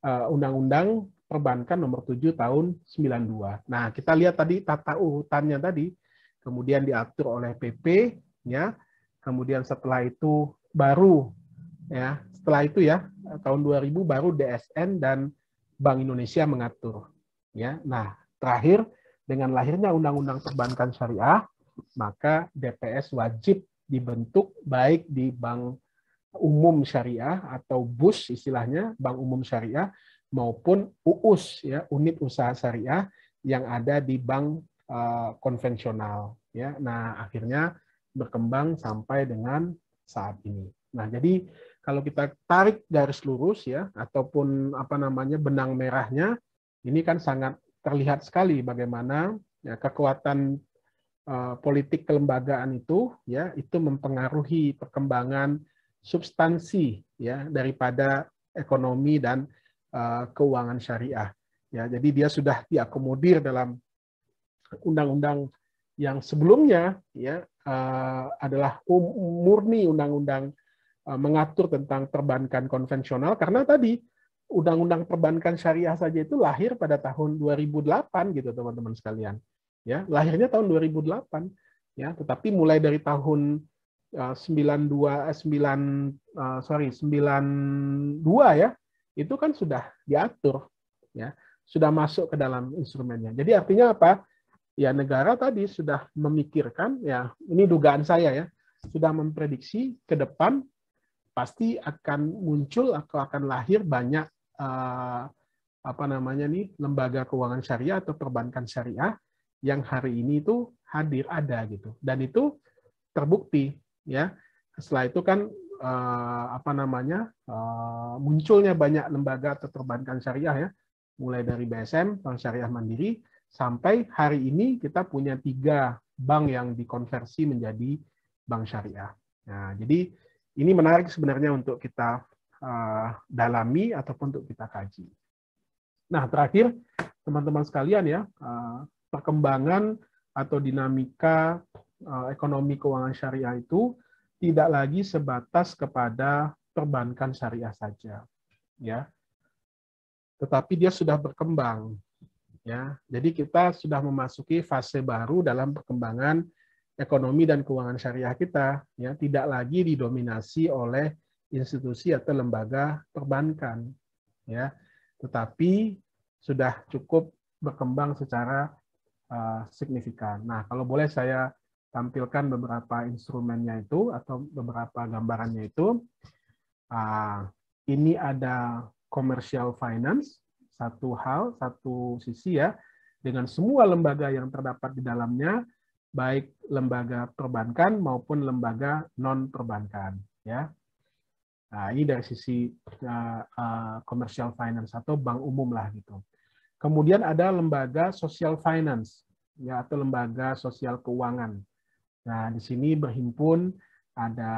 Undang-Undang Perbankan Nomor 7 Tahun 92. Nah, kita lihat tadi tata urutannya tadi, kemudian diatur oleh PP ya. Kemudian setelah itu baru ya, setelah itu ya tahun 2000 baru DSN dan Bank Indonesia mengatur ya. Nah, terakhir dengan lahirnya Undang-Undang Perbankan Syariah, maka DPS wajib dibentuk baik di Bank Umum Syariah atau BUS istilahnya, Bank Umum Syariah, maupun UUS ya, unit usaha syariah yang ada di bank konvensional ya. Nah, akhirnya berkembang sampai dengan saat ini. Nah, jadi kalau kita tarik garis lurus ya ataupun benang merahnya, ini kan sangat terlihat sekali bagaimana ya, kekuatan politik kelembagaan itu ya itu mempengaruhi perkembangan substansi ya daripada ekonomi dan keuangan syariah. Ya, jadi dia sudah diakomodir dalam undang-undang yang sebelumnya, ya, adalah murni undang-undang mengatur tentang perbankan konvensional, karena tadi undang-undang perbankan syariah saja itu lahir pada tahun 2008 gitu teman-teman sekalian. Ya, lahirnya tahun 2008 ya, tetapi mulai dari tahun 92 ya, itu kan sudah diatur ya, sudah masuk ke dalam instrumennya. Jadi artinya apa? Ya, negara tadi sudah memikirkan, ya ini dugaan saya ya, sudah memprediksi ke depan pasti akan muncul atau akan lahir banyak lembaga keuangan syariah atau perbankan syariah yang hari ini itu hadir, ada gitu, dan itu terbukti ya. Setelah itu kan munculnya banyak lembaga atau perbankan syariah ya, mulai dari BSM, Bank Syariah Mandiri, sampai hari ini kita punya 3 bank yang dikonversi menjadi bank syariah. Nah, jadi ini menarik sebenarnya untuk kita dalami ataupun untuk kita kaji. Nah, terakhir teman-teman sekalian ya, perkembangan atau dinamika ekonomi keuangan syariah itu tidak lagi sebatas kepada perbankan syariah saja, ya, tetapi dia sudah berkembang, ya. Jadi kita sudah memasuki fase baru dalam perkembangan ekonomi dan keuangan syariah kita, ya, tidak lagi didominasi oleh institusi atau lembaga perbankan, ya, tetapi sudah cukup berkembang secara signifikan. Nah, kalau boleh saya tampilkan beberapa instrumennya itu atau beberapa gambarannya itu. Ini ada commercial finance, satu sisi ya, dengan semua lembaga yang terdapat di dalamnya, baik lembaga perbankan maupun lembaga non perbankan, ya. Nah, ini dari sisi commercial finance atau bank umum lah gitu. Kemudian ada lembaga social finance, ya, atau lembaga sosial keuangan. Nah, di sini berhimpun ada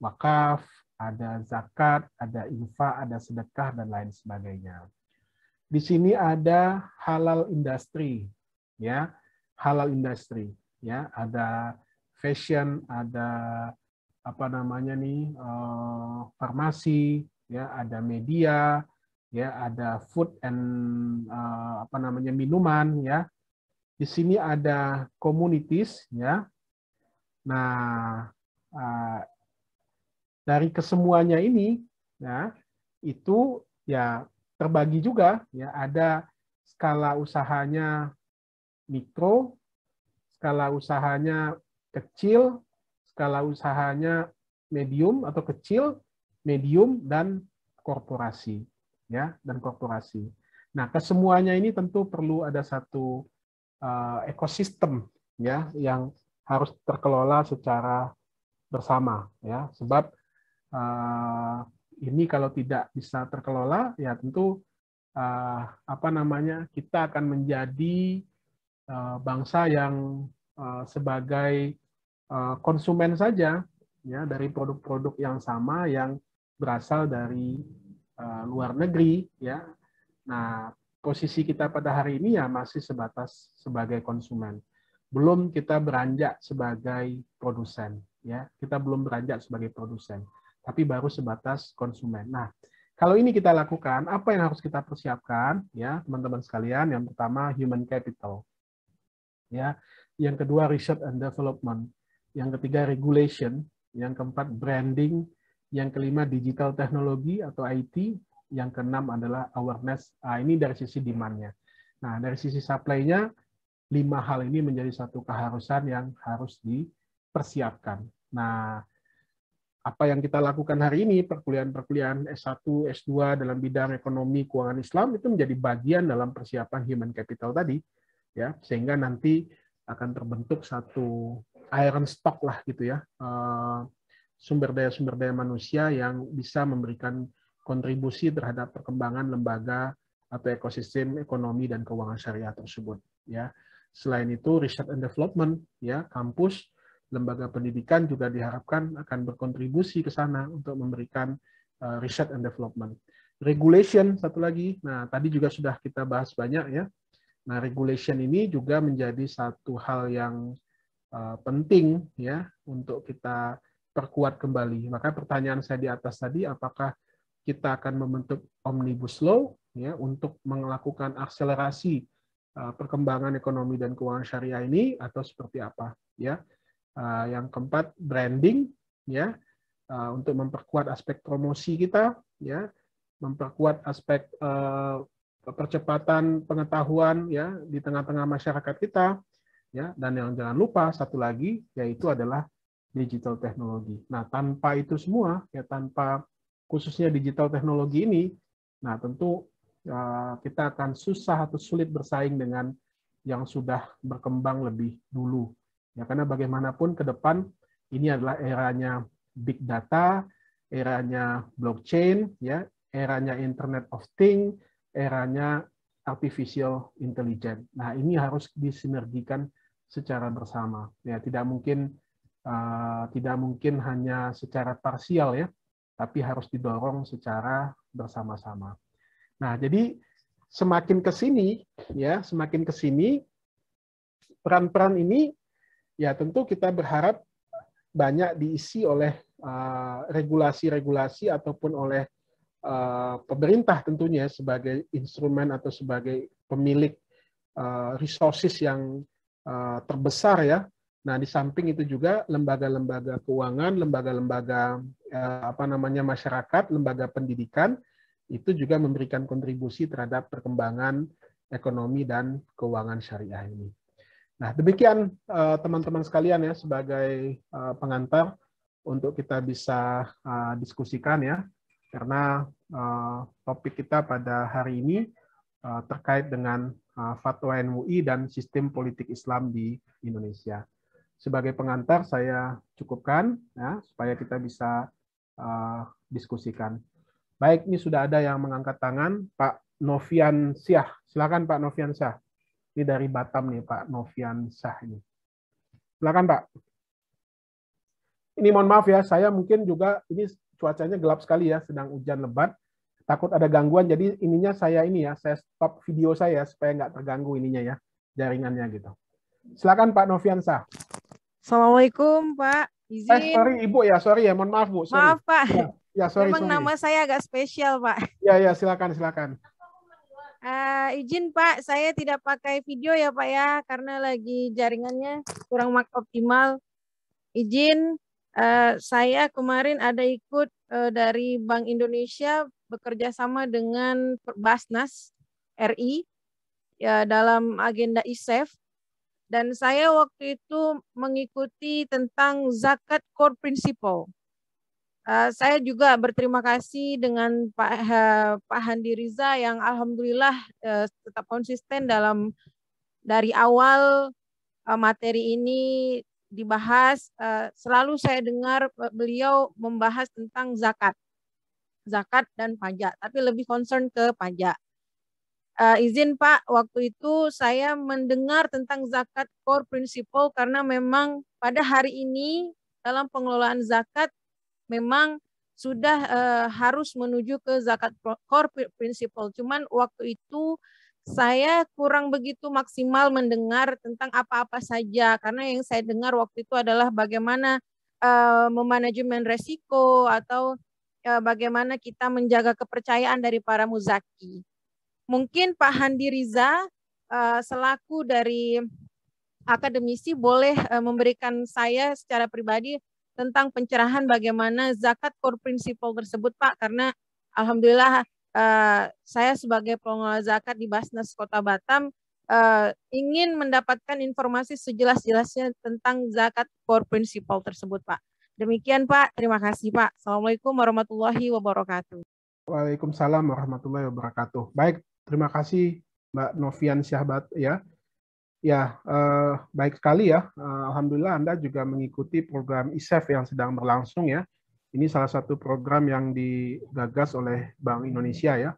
wakaf, ada zakat, ada infak, ada sedekah, dan lain sebagainya. Di sini ada halal industry, ya, halal industry, ya, ada fashion, ada farmasi, ya, ada media, ya, ada food and minuman, ya. Di sini ada communities, ya. Nah, dari kesemuanya ini, ya, itu ya terbagi juga, ya, ada skala usahanya mikro, skala usahanya kecil, skala usahanya medium atau kecil, medium, dan korporasi, ya, dan korporasi. Nah, kesemuanya ini tentu perlu ada satu ekosistem, ya, yang harus terkelola secara bersama, ya, sebab ini kalau tidak bisa terkelola, ya tentu kita akan menjadi bangsa yang sebagai konsumen saja, ya, dari produk-produk yang sama yang berasal dari luar negeri, ya. Nah, posisi kita pada hari ini ya masih sebatas sebagai konsumen, belum kita beranjak sebagai produsen, ya, kita belum beranjak sebagai produsen, tapi baru sebatas konsumen. Nah, kalau ini kita lakukan, apa yang harus kita persiapkan, ya, teman-teman sekalian? Yang pertama, human capital, ya. Yang kedua, research and development. Yang ketiga, regulation. Yang keempat, branding. Yang kelima, digital teknologi atau IT. Yang keenam adalah awareness. Ini dari sisi demand-nya. Nah, dari sisi supply-nya, 5 hal ini menjadi satu keharusan yang harus dipersiapkan. Nah, apa yang kita lakukan hari ini, perkuliahan S1, S2 dalam bidang ekonomi keuangan Islam, itu menjadi bagian dalam persiapan human capital tadi, ya, sehingga nanti akan terbentuk satu iron stock lah gitu ya, sumber daya manusia yang bisa memberikan kontribusi terhadap perkembangan lembaga atau ekosistem ekonomi dan keuangan syariah tersebut, ya. Selain itu, research and development, ya, kampus, lembaga pendidikan juga diharapkan akan berkontribusi ke sana untuk memberikan research and development. regulation satu lagi. Nah, tadi juga sudah kita bahas banyak ya. Nah, regulation ini juga menjadi satu hal yang penting ya untuk kita perkuat kembali. Maka pertanyaan saya di atas tadi, apakah kita akan membentuk omnibus law ya untuk melakukan akselerasi perkembangan ekonomi dan keuangan syariah ini atau seperti apa ya. Yang keempat, branding ya, untuk memperkuat aspek promosi kita ya, memperkuat aspek percepatan pengetahuan ya di tengah-tengah masyarakat kita ya, dan yang jangan lupa satu lagi yaitu adalah digital teknologi. Nah, tanpa itu semua ya, tanpa khususnya digital teknologi ini, nah tentu kita akan susah atau sulit bersaing dengan yang sudah berkembang lebih dulu. Ya, karena bagaimanapun ke depan ini adalah eranya big data, eranya blockchain, ya, eranya Internet of Things, eranya artificial intelligence. Nah, ini harus disinergikan secara bersama. Ya, tidak mungkin hanya secara parsial ya, tapi harus didorong secara bersama-sama. Nah, jadi semakin ke sini ya, semakin ke sini peran-peran ini ya tentu kita berharap banyak diisi oleh regulasi-regulasi ataupun oleh pemerintah tentunya sebagai instrumen atau sebagai pemilik resources yang terbesar ya. Nah, di samping itu juga lembaga-lembaga keuangan, lembaga-lembaga masyarakat, lembaga pendidikan itu juga memberikan kontribusi terhadap perkembangan ekonomi dan keuangan syariah ini. Nah, demikian teman-teman sekalian ya sebagai pengantar untuk kita bisa diskusikan ya, karena topik kita pada hari ini terkait dengan fatwa MUI dan sistem politik Islam di Indonesia. Sebagai pengantar saya cukupkan ya supaya kita bisa diskusikan. Baik, ini sudah ada yang mengangkat tangan, Pak Novian Syah. Silakan Pak Novian Syah. Ini dari Batam nih Pak Novian Syah ini. Silakan Pak. Ini mohon maaf ya, saya mungkin juga ini cuacanya gelap sekali ya, sedang hujan lebat. Takut ada gangguan, jadi ininya saya stop video saya supaya nggak terganggu ininya ya, jaringannya gitu. Silakan Pak Novian Syah. Assalamualaikum Pak, izin. Sorry Ibu ya, sorry ya, mohon maaf Bu. Sorry. Maaf Pak, ya sorry. Memang nama saya agak spesial Pak. Ya silakan. Izin Pak, saya tidak pakai video ya Pak ya, karena lagi jaringannya kurang optimal. Izin, saya kemarin ada ikut dari Bank Indonesia bekerja sama dengan Basnas RI ya, dalam agenda ISEF. Dan saya waktu itu mengikuti tentang zakat core principle. Saya juga berterima kasih dengan Pak Handi Riza yang alhamdulillah tetap konsisten dari awal materi ini dibahas. Selalu saya dengar beliau membahas tentang zakat dan pajak, tapi lebih concern ke pajak. Izin Pak, waktu itu saya mendengar tentang zakat core principle karena memang pada hari ini dalam pengelolaan zakat memang sudah harus menuju ke zakat core principle. Cuman waktu itu saya kurang begitu maksimal mendengar tentang apa-apa saja karena yang saya dengar waktu itu adalah bagaimana memanajemen resiko atau bagaimana kita menjaga kepercayaan dari para muzaki. Mungkin Pak Handi Riza selaku dari akademisi boleh memberikan saya secara pribadi tentang pencerahan bagaimana zakat core principle tersebut Pak, karena alhamdulillah saya sebagai pengelola zakat di Basnas Kota Batam ingin mendapatkan informasi sejelas-jelasnya tentang zakat core principle tersebut Pak. Demikian Pak, terima kasih Pak. Assalamualaikum warahmatullahi wabarakatuh. Waalaikumsalam warahmatullahi wabarakatuh. Baik, terima kasih Mbak Novian Syahbat ya. Ya, baik sekali ya. Alhamdulillah Anda juga mengikuti program ISEF yang sedang berlangsung ya. Ini salah satu program yang digagas oleh Bank Indonesia ya.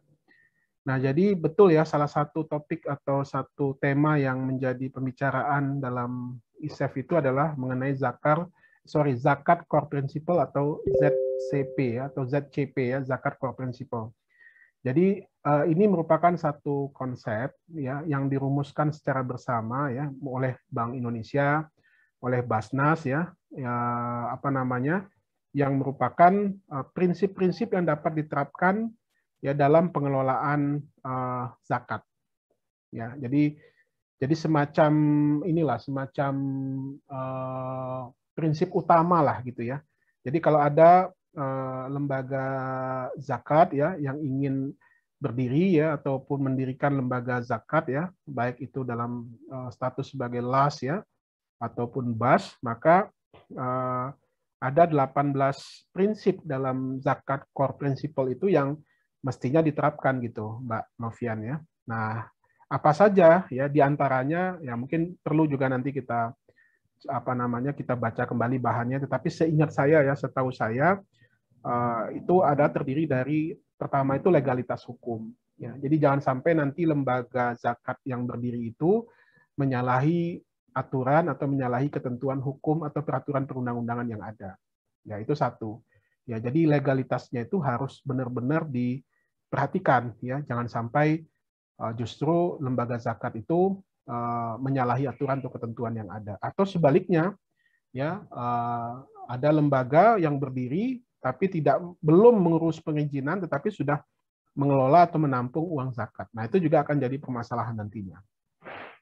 Nah, jadi betul ya, salah satu topik atau satu tema yang menjadi pembicaraan dalam ISEF itu adalah mengenai zakat core principle atau ZCP ya, atau ZCP ya, zakat core principle. Jadi ini merupakan satu konsep ya yang dirumuskan secara bersama ya oleh Bank Indonesia, oleh Basnas ya, apa namanya, yang merupakan prinsip-prinsip yang dapat diterapkan ya dalam pengelolaan zakat. Ya, jadi semacam inilah semacam prinsip utama lah gitu ya. Jadi kalau ada lembaga zakat ya yang ingin berdiri ya ataupun mendirikan lembaga zakat ya, baik itu dalam status sebagai LAS ya ataupun BAS, maka ada 18 prinsip dalam zakat core principle itu yang mestinya diterapkan gitu, Mbak Novian ya. Nah, apa saja ya diantaranya ya mungkin perlu juga nanti kita kita baca kembali bahannya, tetapi seingat saya ya, setahu saya itu ada terdiri dari pertama itu legalitas hukum. Ya, jadi jangan sampai nanti lembaga zakat yang berdiri itu menyalahi aturan atau menyalahi ketentuan hukum atau peraturan perundang-undangan yang ada. Ya, itu satu. Ya, jadi legalitasnya itu harus benar-benar diperhatikan. Ya, jangan sampai justru lembaga zakat itu menyalahi aturan atau ketentuan yang ada. Atau sebaliknya, ya ada lembaga yang berdiri tapi belum mengurus perizinan, tetapi sudah mengelola atau menampung uang zakat. Nah, itu juga akan jadi permasalahan nantinya.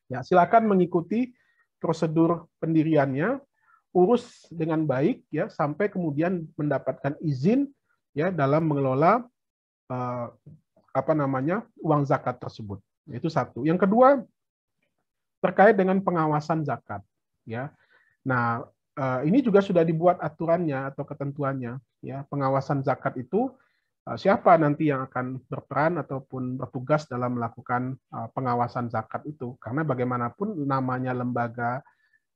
Ya, silakan mengikuti prosedur pendiriannya, urus dengan baik ya sampai kemudian mendapatkan izin ya dalam mengelola uang zakat tersebut. Itu satu. Yang kedua terkait dengan pengawasan zakat ya. Nah, ini juga sudah dibuat aturannya atau ketentuannya ya. Pengawasan zakat itu siapa nanti yang akan berperan ataupun bertugas dalam melakukan pengawasan zakat itu, karena bagaimanapun namanya lembaga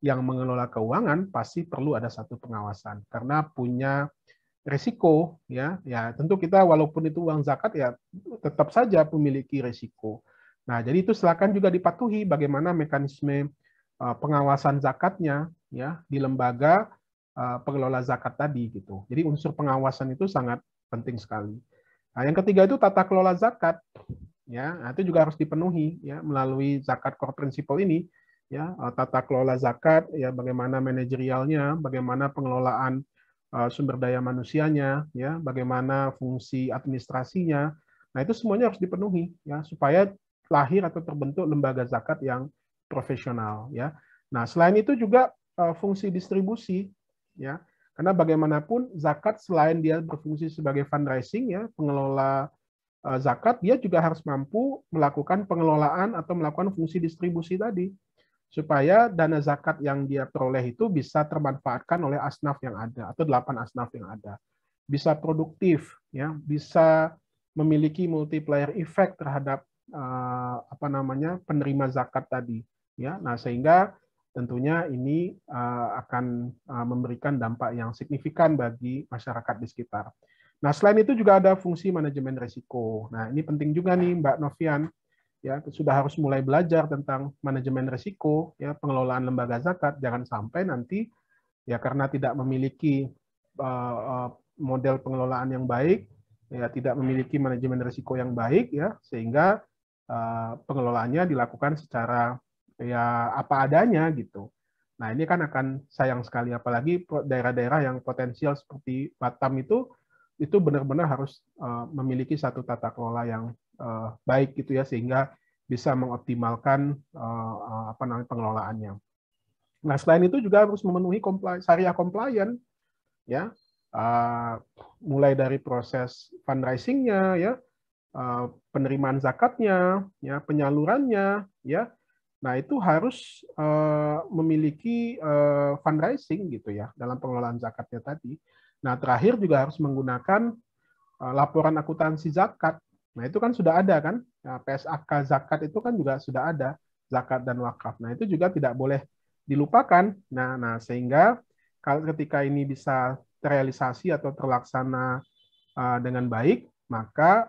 yang mengelola keuangan pasti perlu ada satu pengawasan karena punya risiko ya. Ya tentu kita walaupun itu uang zakat ya tetap saja memiliki risiko. Nah, jadi itu silakan juga dipatuhi bagaimana mekanisme pengawasan zakatnya ya di lembaga pengelola zakat tadi gitu. Jadi unsur pengawasan itu sangat penting sekali. Nah, yang ketiga itu tata kelola zakat ya. Nah, itu juga harus dipenuhi ya melalui zakat core principle ini ya, tata kelola zakat ya, bagaimana manajerialnya, bagaimana pengelolaan sumber daya manusianya ya, bagaimana fungsi administrasinya. Nah, itu semuanya harus dipenuhi ya supaya lahir atau terbentuk lembaga zakat yang profesional ya. Nah, selain itu juga fungsi distribusi ya. Karena bagaimanapun zakat selain dia berfungsi sebagai fundraising ya, pengelola zakat, dia juga harus mampu melakukan pengelolaan atau melakukan fungsi distribusi tadi supaya dana zakat yang dia peroleh itu bisa termanfaatkan oleh asnaf yang ada atau 8 asnaf yang ada. Bisa produktif ya, bisa memiliki multiplier effect terhadap penerima zakat tadi ya. Nah, sehingga tentunya ini akan memberikan dampak yang signifikan bagi masyarakat di sekitar. Nah, selain itu juga ada fungsi manajemen risiko. Nah, ini penting juga nih Mbak Novian ya, sudah harus mulai belajar tentang manajemen risiko ya, pengelolaan lembaga zakat. Jangan sampai nanti ya karena tidak memiliki model pengelolaan yang baik ya, tidak memiliki manajemen risiko yang baik ya, sehingga pengelolaannya dilakukan secara ya apa adanya gitu. Nah, ini kan akan sayang sekali, apalagi daerah-daerah yang potensial seperti Batam itu benar-benar harus memiliki satu tata kelola yang baik gitu ya, sehingga bisa mengoptimalkan pengelolaannya. Nah, selain itu juga harus memenuhi syariah compliant ya, mulai dari proses fundraising-nya ya, penerimaan zakatnya, ya, penyalurannya, ya. Nah, itu harus memiliki fundraising gitu ya dalam pengelolaan zakatnya tadi. Nah, terakhir juga harus menggunakan laporan akuntansi zakat. Nah, itu kan sudah ada kan, nah, PSAK zakat itu kan juga sudah ada, zakat dan wakaf. Nah, itu juga tidak boleh dilupakan. Nah, sehingga kalau ketika ini bisa terrealisasi atau terlaksana dengan baik, maka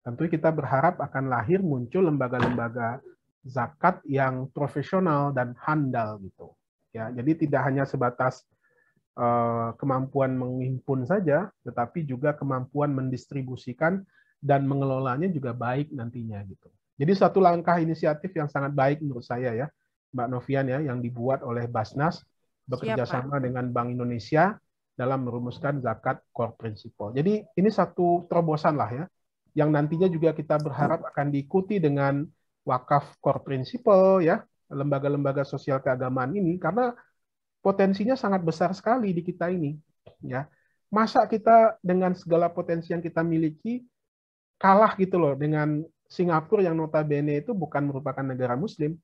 tentu kita berharap akan lahir muncul lembaga-lembaga zakat yang profesional dan handal gitu ya. Jadi tidak hanya sebatas kemampuan menghimpun saja, tetapi juga kemampuan mendistribusikan dan mengelolanya juga baik nantinya gitu. Jadi satu langkah inisiatif yang sangat baik menurut saya ya, Mbak Novian ya, yang dibuat oleh Basnas bekerja sama dengan Bank Indonesia dalam merumuskan zakat core principle. Jadi ini satu terobosan lah ya, yang nantinya juga kita berharap akan diikuti dengan wakaf core principle ya, lembaga-lembaga sosial keagamaan ini, karena potensinya sangat besar sekali di kita ini ya. Masa kita dengan segala potensi yang kita miliki kalah gitu loh dengan Singapura yang notabene itu bukan merupakan negara muslim,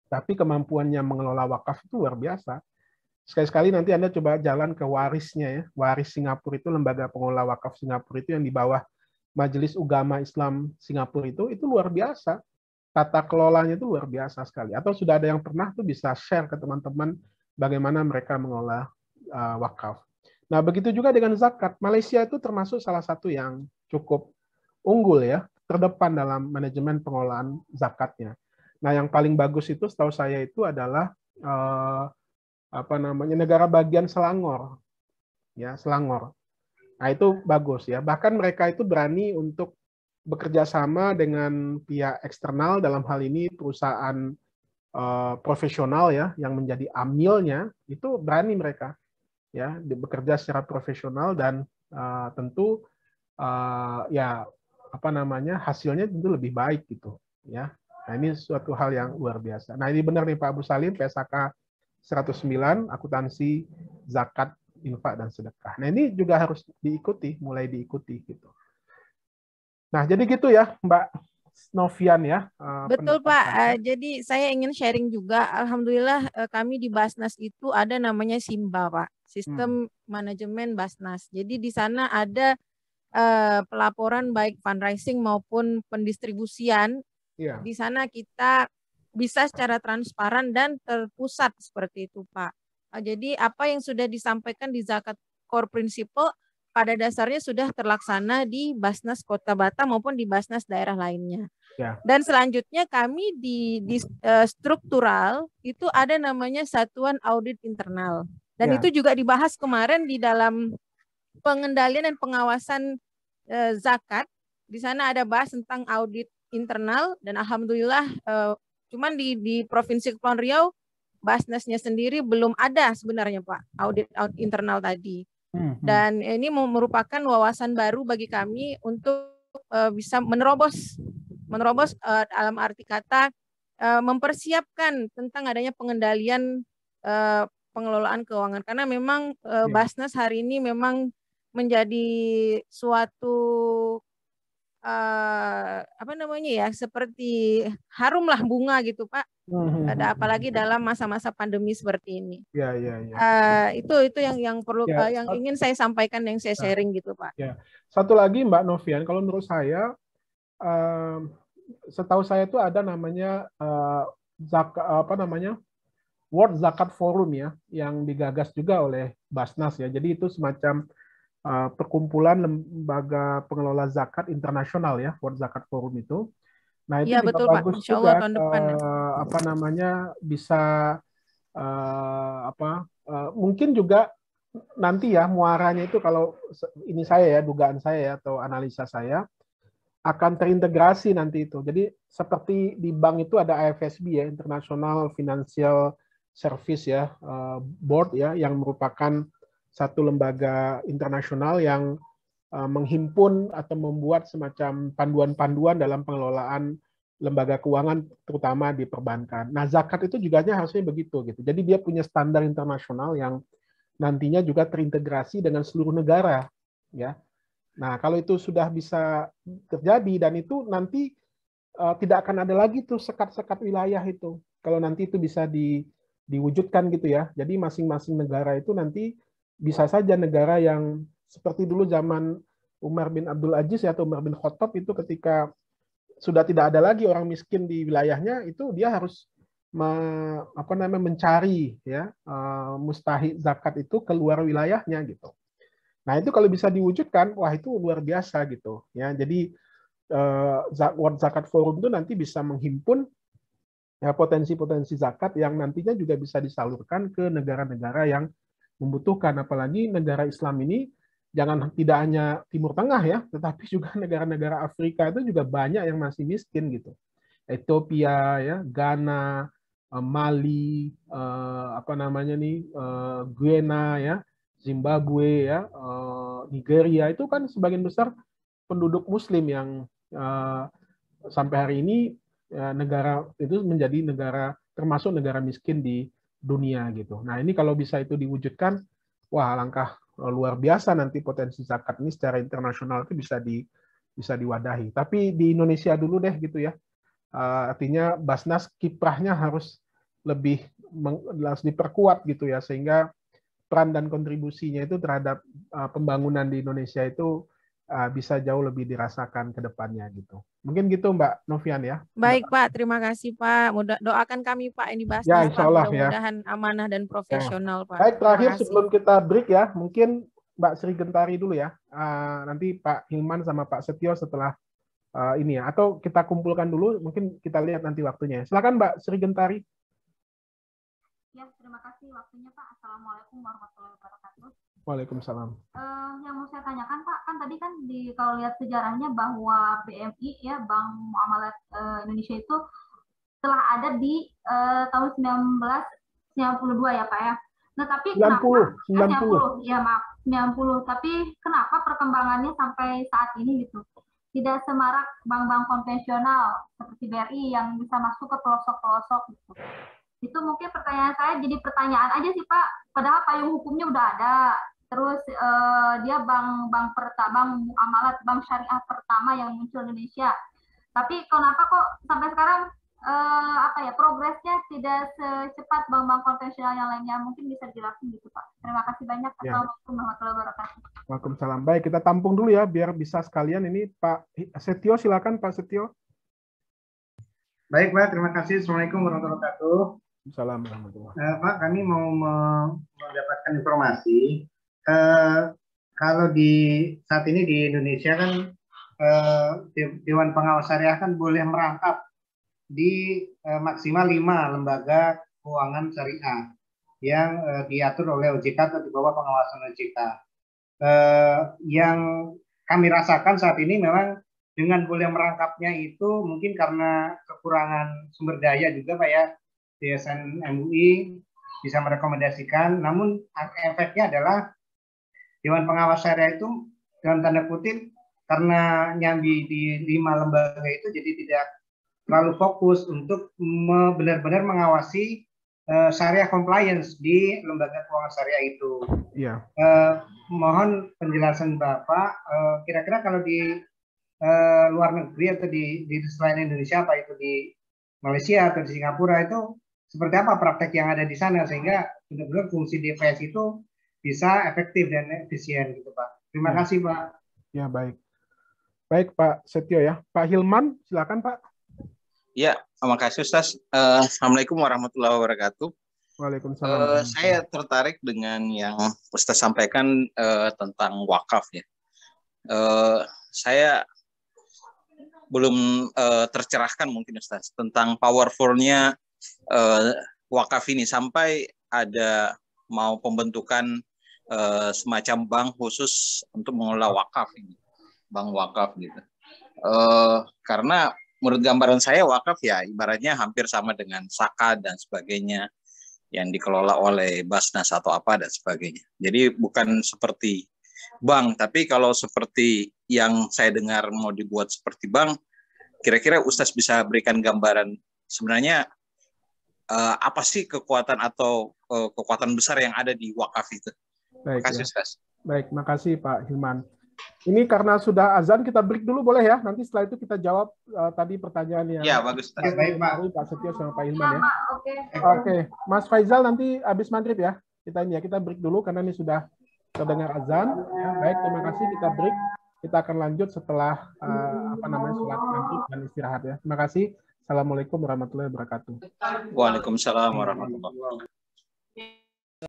tapi kemampuannya mengelola wakaf itu luar biasa. Sekali-sekali nanti Anda coba jalan ke warisnya ya. Waris Singapura itu, lembaga pengelola wakaf Singapura itu yang di bawah Majelis Ugama Islam Singapura itu luar biasa. Tata kelolanya itu luar biasa sekali. Atau sudah ada yang pernah tuh bisa share ke teman-teman bagaimana mereka mengelola wakaf. Nah, begitu juga dengan zakat. Malaysia itu termasuk salah satu yang cukup unggul ya, terdepan dalam manajemen pengelolaan zakatnya. Nah, yang paling bagus itu setahu saya itu adalah negara bagian Selangor. Ya, Selangor. Nah, itu bagus ya. Bahkan mereka itu berani untuk bekerja sama dengan pihak eksternal, dalam hal ini perusahaan profesional ya, yang menjadi amilnya, itu berani mereka ya bekerja secara profesional dan tentu hasilnya tentu lebih baik gitu ya. Nah, ini suatu hal yang luar biasa. Nah, ini benar nih Pak Abu Salim, PSAK 109 akuntansi zakat, infak dan sedekah. Nah, ini juga harus diikuti, mulai diikuti gitu. Nah, jadi gitu ya Mbak Novian ya. Betul Pak. Jadi saya ingin sharing juga. Alhamdulillah kami di Basnas itu ada namanya SIMBA Pak, Sistem Manajemen Basnas. Jadi di sana ada pelaporan baik fundraising maupun pendistribusian. Yeah. Di sana kita bisa secara transparan dan terpusat seperti itu Pak. Jadi apa yang sudah disampaikan di zakat core principle pada dasarnya sudah terlaksana di Basnas Kota Batam maupun di Basnas daerah lainnya. Yeah. Dan selanjutnya kami di struktural itu ada namanya Satuan Audit Internal. Dan itu juga dibahas kemarin di dalam pengendalian dan pengawasan zakat. Di sana ada bahas tentang audit internal dan alhamdulillah cuman di Provinsi Kepulauan Riau Basnasnya sendiri belum ada sebenarnya Pak audit internal tadi. Dan ini merupakan wawasan baru bagi kami untuk bisa menerobos dalam arti kata mempersiapkan tentang adanya pengendalian pengelolaan keuangan, karena memang Basnas hari ini memang menjadi suatu seperti harumlah bunga gitu Pak. Ada apalagi dalam masa-masa pandemi seperti ini. Ya. Itu yang perlu yang ingin saya sampaikan, yang saya sharing gitu Pak. Ya. Satu lagi Mbak Novian, kalau menurut saya setahu saya itu ada namanya World Zakat Forum ya, yang digagas juga oleh Basnas ya. Jadi itu semacam perkumpulan lembaga pengelola zakat internasional ya, World Zakat Forum itu. Nah, itu ya, juga betul, bagus Pak. Juga tahun depan. Bisa mungkin juga nanti ya muaranya itu, kalau ini saya ya, dugaan saya ya, atau analisa saya, akan terintegrasi nanti itu. Jadi seperti di bank itu ada IFSB ya, International Financial Service ya, Board ya, yang merupakan satu lembaga internasional yang menghimpun atau membuat semacam panduan-panduan dalam pengelolaan lembaga keuangan, terutama di perbankan. Nah, zakat itu juga harusnya begitu gitu. Jadi dia punya standar internasional yang nantinya juga terintegrasi dengan seluruh negara ya. Nah, kalau itu sudah bisa terjadi, dan itu nanti tidak akan ada lagi tuh sekat-sekat wilayah itu. Kalau nanti itu bisa diwujudkan gitu ya. Jadi masing-masing negara itu nanti bisa saja negara yang seperti dulu zaman Umar bin Abdul Aziz atau Umar bin Khattab itu, ketika sudah tidak ada lagi orang miskin di wilayahnya, itu dia harus mencari ya mustahik zakat itu keluar wilayahnya gitu. Nah, itu kalau bisa diwujudkan, wah itu luar biasa gitu ya. Jadi World Zakat Forum itu nanti bisa menghimpun ya potensi-potensi zakat yang nantinya juga bisa disalurkan ke negara-negara yang membutuhkan, apalagi negara Islam ini tidak hanya Timur Tengah ya, tetapi juga negara-negara Afrika itu juga banyak yang masih miskin gitu. Ethiopia ya, Ghana, Mali, Guyana ya, Zimbabwe ya, Nigeria itu kan sebagian besar penduduk Muslim yang sampai hari ini negara itu menjadi termasuk negara miskin di dunia gitu. Nah ini kalau bisa itu diwujudkan, wah langkah luar biasa nanti potensi zakat ini secara internasional itu bisa diwadahi. Tapi di Indonesia dulu deh gitu ya. Artinya Basnas kiprahnya harus diperkuat gitu ya, sehingga peran dan kontribusinya itu terhadap pembangunan di Indonesia itu bisa jauh lebih dirasakan ke depannya gitu. Mungkin gitu Mbak Novian ya. Baik Pak, terima kasih Pak. Doakan kami Pak ini Basnas, Ya, insya Allah, Pak. Mudah-mudahan amanah dan profesional Pak. Baik, terakhir Terima kasih. sebelum kita break ya, mungkin Mbak Sri Gentari dulu ya. Nanti Pak Hilman sama Pak Setio setelah ini ya. Atau kita kumpulkan dulu, mungkin kita lihat nanti waktunya. Silakan Mbak Sri Gentari. Ya, terima kasih waktunya Pak. Assalamualaikum warahmatullahi wabarakatuh. Waalaikumsalam. Yang mau saya tanyakan Pak, kan tadi kan kalau lihat sejarahnya bahwa BMI ya, Bank Muamalat Indonesia itu telah ada di tahun 1992 ya Pak ya. Nah tapi 90 ya maaf 90. Tapi kenapa perkembangannya sampai saat ini gitu? Tidak semarak bank-bank konvensional seperti BRI yang bisa masuk ke pelosok-pelosok gitu. Itu mungkin pertanyaan saya jadi pertanyaan aja sih Pak. Padahal payung hukumnya udah ada. Terus dia bank muamalat, bank syariah pertama yang muncul di Indonesia. Tapi kenapa kok sampai sekarang progresnya tidak secepat bank-bank konvensional yang lainnya? Mungkin bisa dijelasin gitu Pak. Terima kasih banyak. Assalamualaikum warahmatullahi wabarakatuh. Waalaikumsalam. Baik, kita tampung dulu ya biar bisa sekalian. Ini Pak Setio, silakan Pak Setio. Baik Pak, terima kasih. Assalamualaikum warahmatullahi wabarakatuh. Assalamualaikum warahmatullahi wabarakatuh. Pak, kami mau mendapatkan informasi. Kalau saat ini di Indonesia kan Dewan Pengawas Syariah kan boleh merangkap di maksimal 5 lembaga keuangan syariah yang diatur oleh OJK atau di bawah pengawasan OJK. Yang kami rasakan saat ini memang dengan boleh merangkapnya itu mungkin karena kekurangan sumber daya juga Pak ya. DSN MUI bisa merekomendasikan, namun efeknya adalah Dewan Pengawas Syariah itu dalam tanda kutip karena nyambi di 5 lembaga itu jadi tidak terlalu fokus untuk benar-benar mengawasi syariah compliance di lembaga keuangan syariah itu. Iya. Mohon penjelasan Bapak, kira-kira kalau di luar negeri atau di selain Indonesia, apa itu di Malaysia atau di Singapura itu seperti apa praktek yang ada di sana sehingga benar-benar fungsi DPS itu bisa efektif dan efisien gitu Pak. Terima kasih Pak. Ya baik. Baik Pak Setio ya. Pak Hilman, silakan Pak. Ya, terima kasih Ustaz. Assalamualaikum warahmatullahi wabarakatuh. Waalaikumsalam. Saya tertarik dengan yang Ustaz sampaikan tentang wakaf ya. Saya belum tercerahkan mungkin Ustaz tentang powerful-nya wakaf ini sampai ada mau pembentukan semacam bank khusus untuk mengelola wakaf ini, bank wakaf gitu. Karena menurut gambaran saya wakaf ya ibaratnya hampir sama dengan zakat dan sebagainya yang dikelola oleh Basnas atau apa dan sebagainya. Jadi bukan seperti bank, tapi kalau seperti yang saya dengar mau dibuat seperti bank, kira-kira Ustaz bisa berikan gambaran sebenarnya apa sih kekuatan atau kekuatan besar yang ada di wakaf itu? Baik, terima kasih, Ustaz. Baik, makasih Pak Hilman. Ini karena sudah azan, kita break dulu boleh ya? Nanti setelah itu kita jawab tadi pertanyaannya. Ya, bagus. Ya, baik, Pak. Pak Setio sama Pak Hilman ya. Oke. Oke, Mas Faizal nanti habis maghrib ya. Kita break dulu karena ini sudah terdengar azan. Ya, baik, terima kasih. Kita break. Kita akan lanjut setelah sholat maghrib dan istirahat ya. Terima kasih. Assalamualaikum warahmatullahi wabarakatuh. Waalaikumsalam warahmatullahi wabarakatuh.